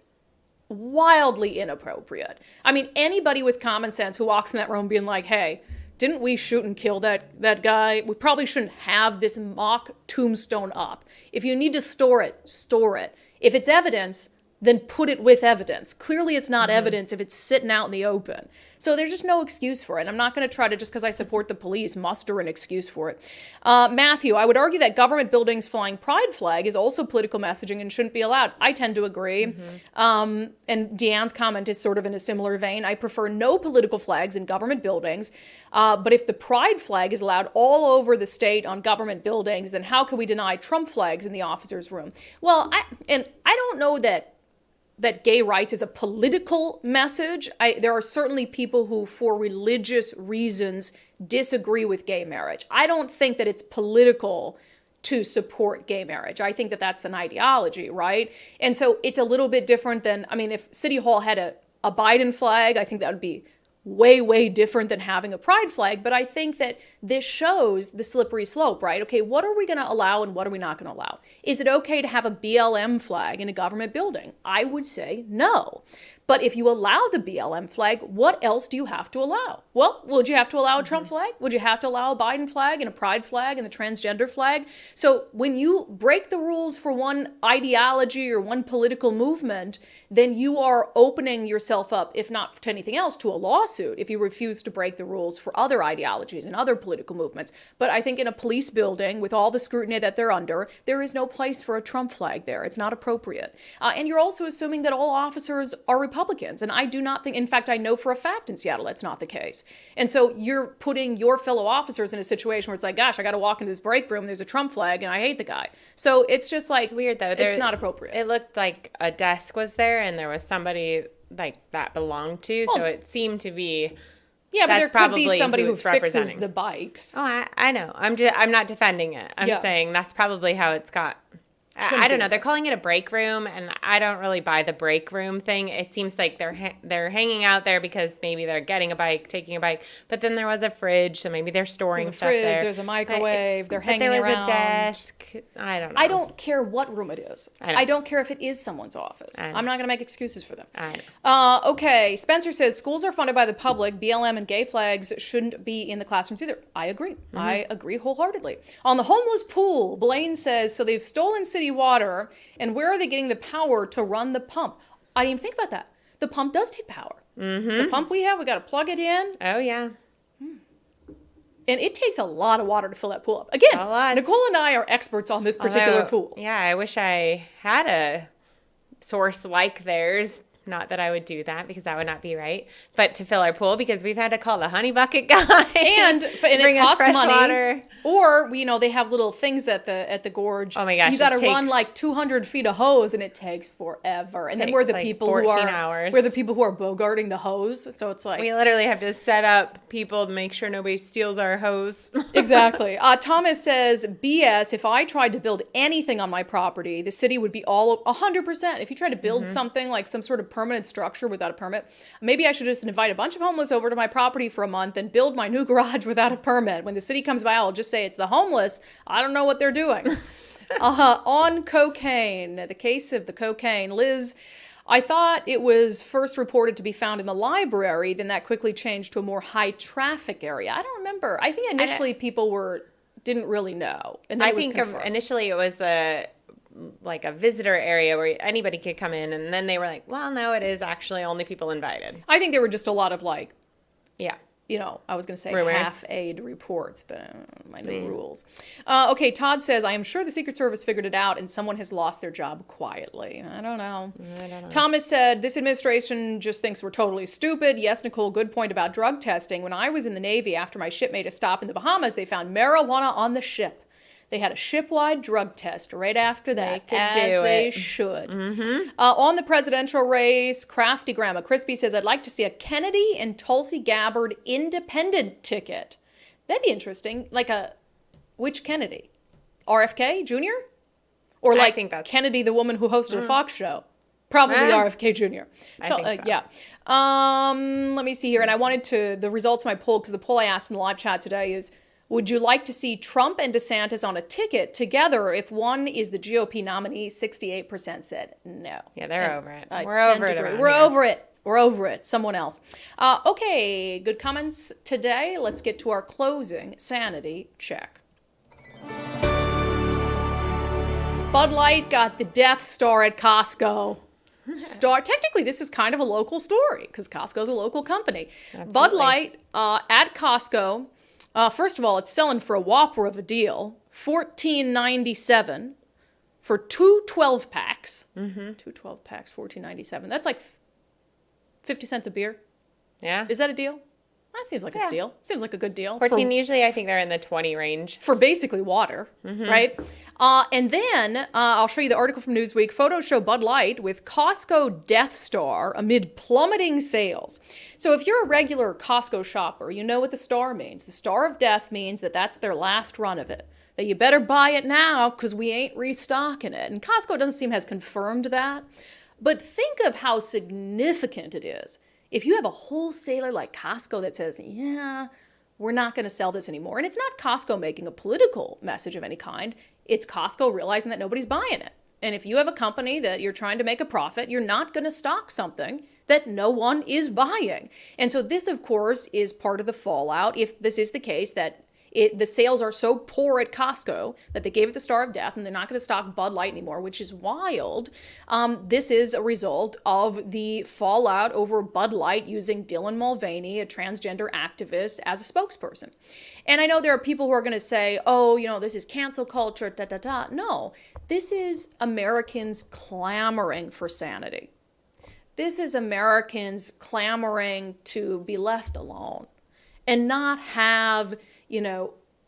[SPEAKER 1] wildly inappropriate. I mean, anybody with common sense who walks in that room being like, hey, didn't we shoot and kill that guy? We probably shouldn't have this mock tombstone up. If you need to store it, store it. If it's evidence, then put it with evidence. Clearly it's not evidence if it's sitting out in the open. So there's just no excuse for it. I'm not going to try to, just because I support the police, muster an excuse for it. Matthew, I would argue that government buildings flying pride flag is also political messaging and shouldn't be allowed. I tend to agree. And Deanne's comment is sort of in a similar vein. I prefer no political flags in government buildings. But if the pride flag is allowed all over the state on government buildings, then how can we deny Trump flags in the officer's room? Well, I don't know that gay rights is a political message. There are certainly people who, for religious reasons, disagree with gay marriage. I don't think that it's political to support gay marriage. I think that that's an ideology, right? And so it's a little bit different than, if City Hall had a Biden flag, I think that would be way, way different than having a pride flag. But I think that this shows the slippery slope, right? Okay, what are we going to allow and what are we not going to allow? Is it okay to have a BLM flag in a government building? I would say no. But if you allow the BLM flag, what else do you have to allow? Well, would you have to allow a Trump flag? Would you have to allow a Biden flag and a pride flag and the transgender flag? So when you break the rules for one ideology or one political movement, then you are opening yourself up, if not to anything else, to a lawsuit if you refuse to break the rules for other ideologies and other political movements. But I think in a police building, with all the scrutiny that they're under, there is no place for a Trump flag there. It's not appropriate. And you're also assuming that all officers are Republicans. And I do not think, in fact, I know for a fact in Seattle that's not the case. And so you're putting your fellow officers in a situation where it's like, gosh, I got to walk into this break room, there's a Trump flag, and I hate the guy. So it's just like, it's
[SPEAKER 2] weird though.
[SPEAKER 1] It's not appropriate.
[SPEAKER 2] It looked like a desk was there and there was somebody like that belonged to. So it seemed to be.
[SPEAKER 1] Yeah, but there could be somebody who fixes the bikes.
[SPEAKER 2] Oh, I know. I'm not defending it. I'm saying that's probably how it's got I don't know. They're calling it a break room, and I don't really buy the break room thing. It seems like they're hanging out there because maybe they're getting a bike, taking a bike. But then there was a fridge, so maybe they're storing
[SPEAKER 1] There's a
[SPEAKER 2] stuff
[SPEAKER 1] fridge,
[SPEAKER 2] there.
[SPEAKER 1] there's a microwave, they're hanging
[SPEAKER 2] around. But there was
[SPEAKER 1] around.
[SPEAKER 2] a desk. I don't know.
[SPEAKER 1] I don't care what room it is. I don't care if it is someone's office. I'm not going to make excuses for them. Okay, Spencer says schools are funded by the public. BLM and gay flags shouldn't be in the classrooms either. I agree. I agree wholeheartedly. On the homeless pool, Blaine says, so they've stolen city water, and where are they getting the power to run the pump? I didn't even think about that. The pump does take power. The pump we have, we got to plug it in.
[SPEAKER 2] Oh, yeah.
[SPEAKER 1] And it takes a lot of water to fill that pool up. Again, Nicole and I are experts on this particular pool.
[SPEAKER 2] Yeah, I wish I had a source like theirs. Not that I would do that because that would not be right. But to fill our pool because we've had to call the honey bucket guy
[SPEAKER 1] and
[SPEAKER 2] bring
[SPEAKER 1] it
[SPEAKER 2] us
[SPEAKER 1] costs
[SPEAKER 2] fresh
[SPEAKER 1] money.
[SPEAKER 2] Water.
[SPEAKER 1] Or they have little things at the gorge.
[SPEAKER 2] Oh my gosh!
[SPEAKER 1] You got to run like 200 feet of hose, and it takes forever. And then we're the people
[SPEAKER 2] 14 hours.
[SPEAKER 1] We're the people who are bogarting the hose. So it's like
[SPEAKER 2] we literally have to set up people to make sure nobody steals our hose.
[SPEAKER 1] Exactly. Thomas says, BS, if I tried to build anything on my property, the city would be all 100%. If you try to build something like some sort of permanent structure without a permit, maybe I should just invite a bunch of homeless over to my property for a month and build my new garage without a permit. When the city comes by, I'll just say it's the homeless. I don't know what they're doing. On cocaine, the case of the cocaine, Liz, I thought it was first reported to be found in the library, then that quickly changed to a more high traffic area. I don't remember. I think initially people didn't really know. And then
[SPEAKER 2] I think initially it was like a visitor area where anybody could come in, and then they were like, well, no, it is actually only people invited.
[SPEAKER 1] I think there were just a lot of
[SPEAKER 2] yeah,
[SPEAKER 1] I was going to say
[SPEAKER 2] rumors.
[SPEAKER 1] half-aid reports, but my new rules. Okay, Todd says, I am sure the Secret Service figured it out and someone has lost their job quietly. I don't know. Thomas said, this administration just thinks we're totally stupid. Yes, Nicole, good point about drug testing. When I was in the Navy, after my ship made a stop in the Bahamas, they found marijuana on the ship. They had a ship-wide drug test right after that, as they should. On the presidential race, Crafty Grandma Crispy says, I'd like to see a Kennedy and Tulsi Gabbard independent ticket. That'd be interesting. Which Kennedy? RFK Jr.? Or
[SPEAKER 2] I think that's
[SPEAKER 1] Kennedy, the woman who hosted a Fox show? Probably RFK Jr.
[SPEAKER 2] I think so.
[SPEAKER 1] Yeah. Let me see here. And I wanted the results of my poll, because the poll I asked in the live chat today is, would you like to see Trump and DeSantis on a ticket together if one is the GOP nominee? 68% said no.
[SPEAKER 2] Yeah, they're over it.
[SPEAKER 1] We're over it. We're over it. We're over it. Someone else. Okay, good comments today. Let's get to our closing sanity check. Bud Light got the Death Star at Costco. Technically, this is kind of a local story because Costco's a local company. Absolutely. Bud Light at Costco. First of all, it's selling for a whopper of a deal, $14.97 for two 12-packs. Two 12-packs, $14.97. That's like 50 cents a beer.
[SPEAKER 2] Yeah.
[SPEAKER 1] Is that a deal? That seems like a deal. Seems like a good deal.
[SPEAKER 2] 14, usually I think they're in the 20 range.
[SPEAKER 1] For basically water, right? And then I'll show you the article from Newsweek. Photos show Bud Light with Costco Death Star amid plummeting sales. So if you're a regular Costco shopper, you know what the star means. The Star of Death means that that's their last run of it. That you better buy it now because we ain't restocking it. And Costco doesn't seem has confirmed that. But think of how significant it is. If you have a wholesaler like Costco that says, yeah, we're not going to sell this anymore. And it's not Costco making a political message of any kind. It's Costco realizing that nobody's buying it. And if you have a company that you're trying to make a profit, you're not going to stock something that no one is buying. And so this, of course, is part of the fallout. If this is the case, that the sales are so poor at Costco that they gave it the Star of Death and they're not going to stock Bud Light anymore, which is wild. This is a result of the fallout over Bud Light using Dylan Mulvaney, a transgender activist, as a spokesperson. And I know there are people who are going to say, oh, this is cancel culture, da-da-da. No, this is Americans clamoring for sanity. This is Americans clamoring to be left alone and not have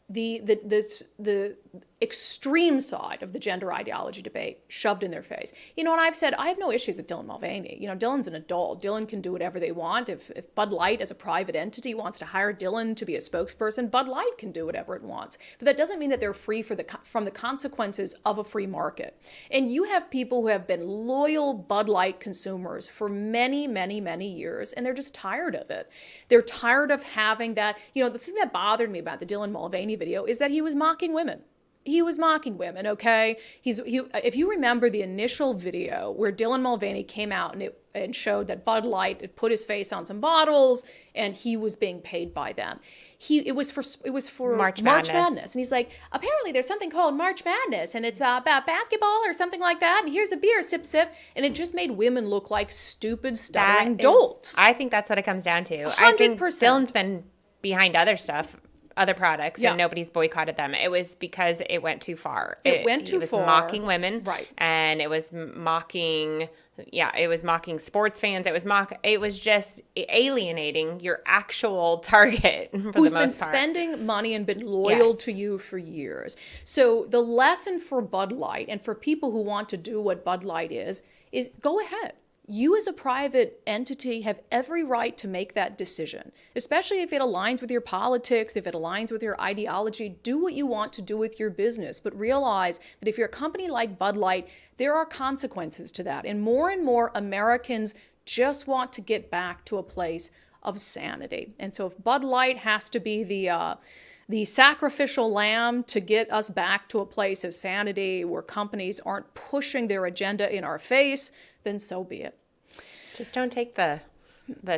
[SPEAKER 1] the extreme side of the gender ideology debate shoved in their face. And I've said, I have no issues with Dylan Mulvaney. Dylan's an adult. Dylan can do whatever they want. If Bud Light as a private entity wants to hire Dylan to be a spokesperson, Bud Light can do whatever it wants. But that doesn't mean that they're free from the consequences of a free market. And you have people who have been loyal Bud Light consumers for many, many, many years, and they're just tired of it. They're tired of having that. The thing that bothered me about the Dylan Mulvaney video is that he was mocking women. He was mocking women, okay? If you remember the initial video where Dylan Mulvaney came out and showed that Bud Light had put his face on some bottles and he was being paid by them. It was for March Madness. And he's like, apparently there's something called March Madness and it's about basketball or something like that. And here's a beer, sip, sip. And it just made women look like stupid, stuttering dolts.
[SPEAKER 2] I think that's what it comes down to.
[SPEAKER 1] 100%.
[SPEAKER 2] I think Dylan's been behind other stuff, other products, and nobody's boycotted them. It was because it went too far.
[SPEAKER 1] It went too far.
[SPEAKER 2] It was mocking women.
[SPEAKER 1] Right.
[SPEAKER 2] And it was mocking, it was mocking sports fans. It was just alienating your actual target for
[SPEAKER 1] who's
[SPEAKER 2] the
[SPEAKER 1] been
[SPEAKER 2] most part.
[SPEAKER 1] Spending money and been loyal to you for years. So the lesson for Bud Light and for people who want to do what Bud Light is go ahead. You as a private entity have every right to make that decision, especially if it aligns with your politics, if it aligns with your ideology. Do what you want to do with your business, but realize that if you're a company like Bud Light, there are consequences to that. And more Americans just want to get back to a place of sanity. And so if Bud Light has to be the sacrificial lamb to get us back to a place of sanity where companies aren't pushing their agenda in our face, then so be it.
[SPEAKER 2] Just don't take the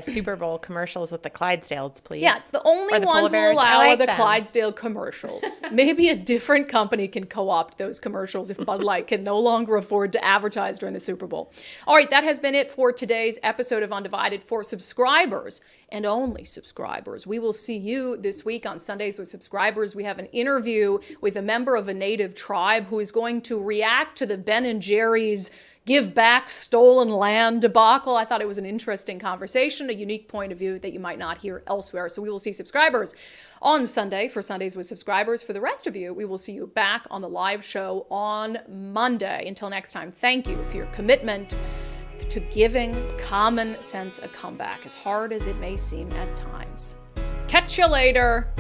[SPEAKER 2] Super Bowl commercials with the Clydesdales, please.
[SPEAKER 1] Yeah, the only ones we'll allow are the
[SPEAKER 2] them.
[SPEAKER 1] Clydesdale commercials. Maybe a different company can co-opt those commercials if Bud Light can no longer afford to advertise during the Super Bowl. All right, that has been it for today's episode of unDivided. For subscribers and only subscribers, we will see you this week on Sundays with Subscribers. We have an interview with a member of a native tribe who is going to react to the Ben & Jerry's give back stolen land debacle. I thought it was an interesting conversation, a unique point of view that you might not hear elsewhere. So we will see subscribers on Sunday for Sundays with Subscribers. For the rest of you, we will see you back on the live show on Monday. Until next time, thank you for your commitment to giving common sense a comeback, as hard as it may seem at times. Catch you later.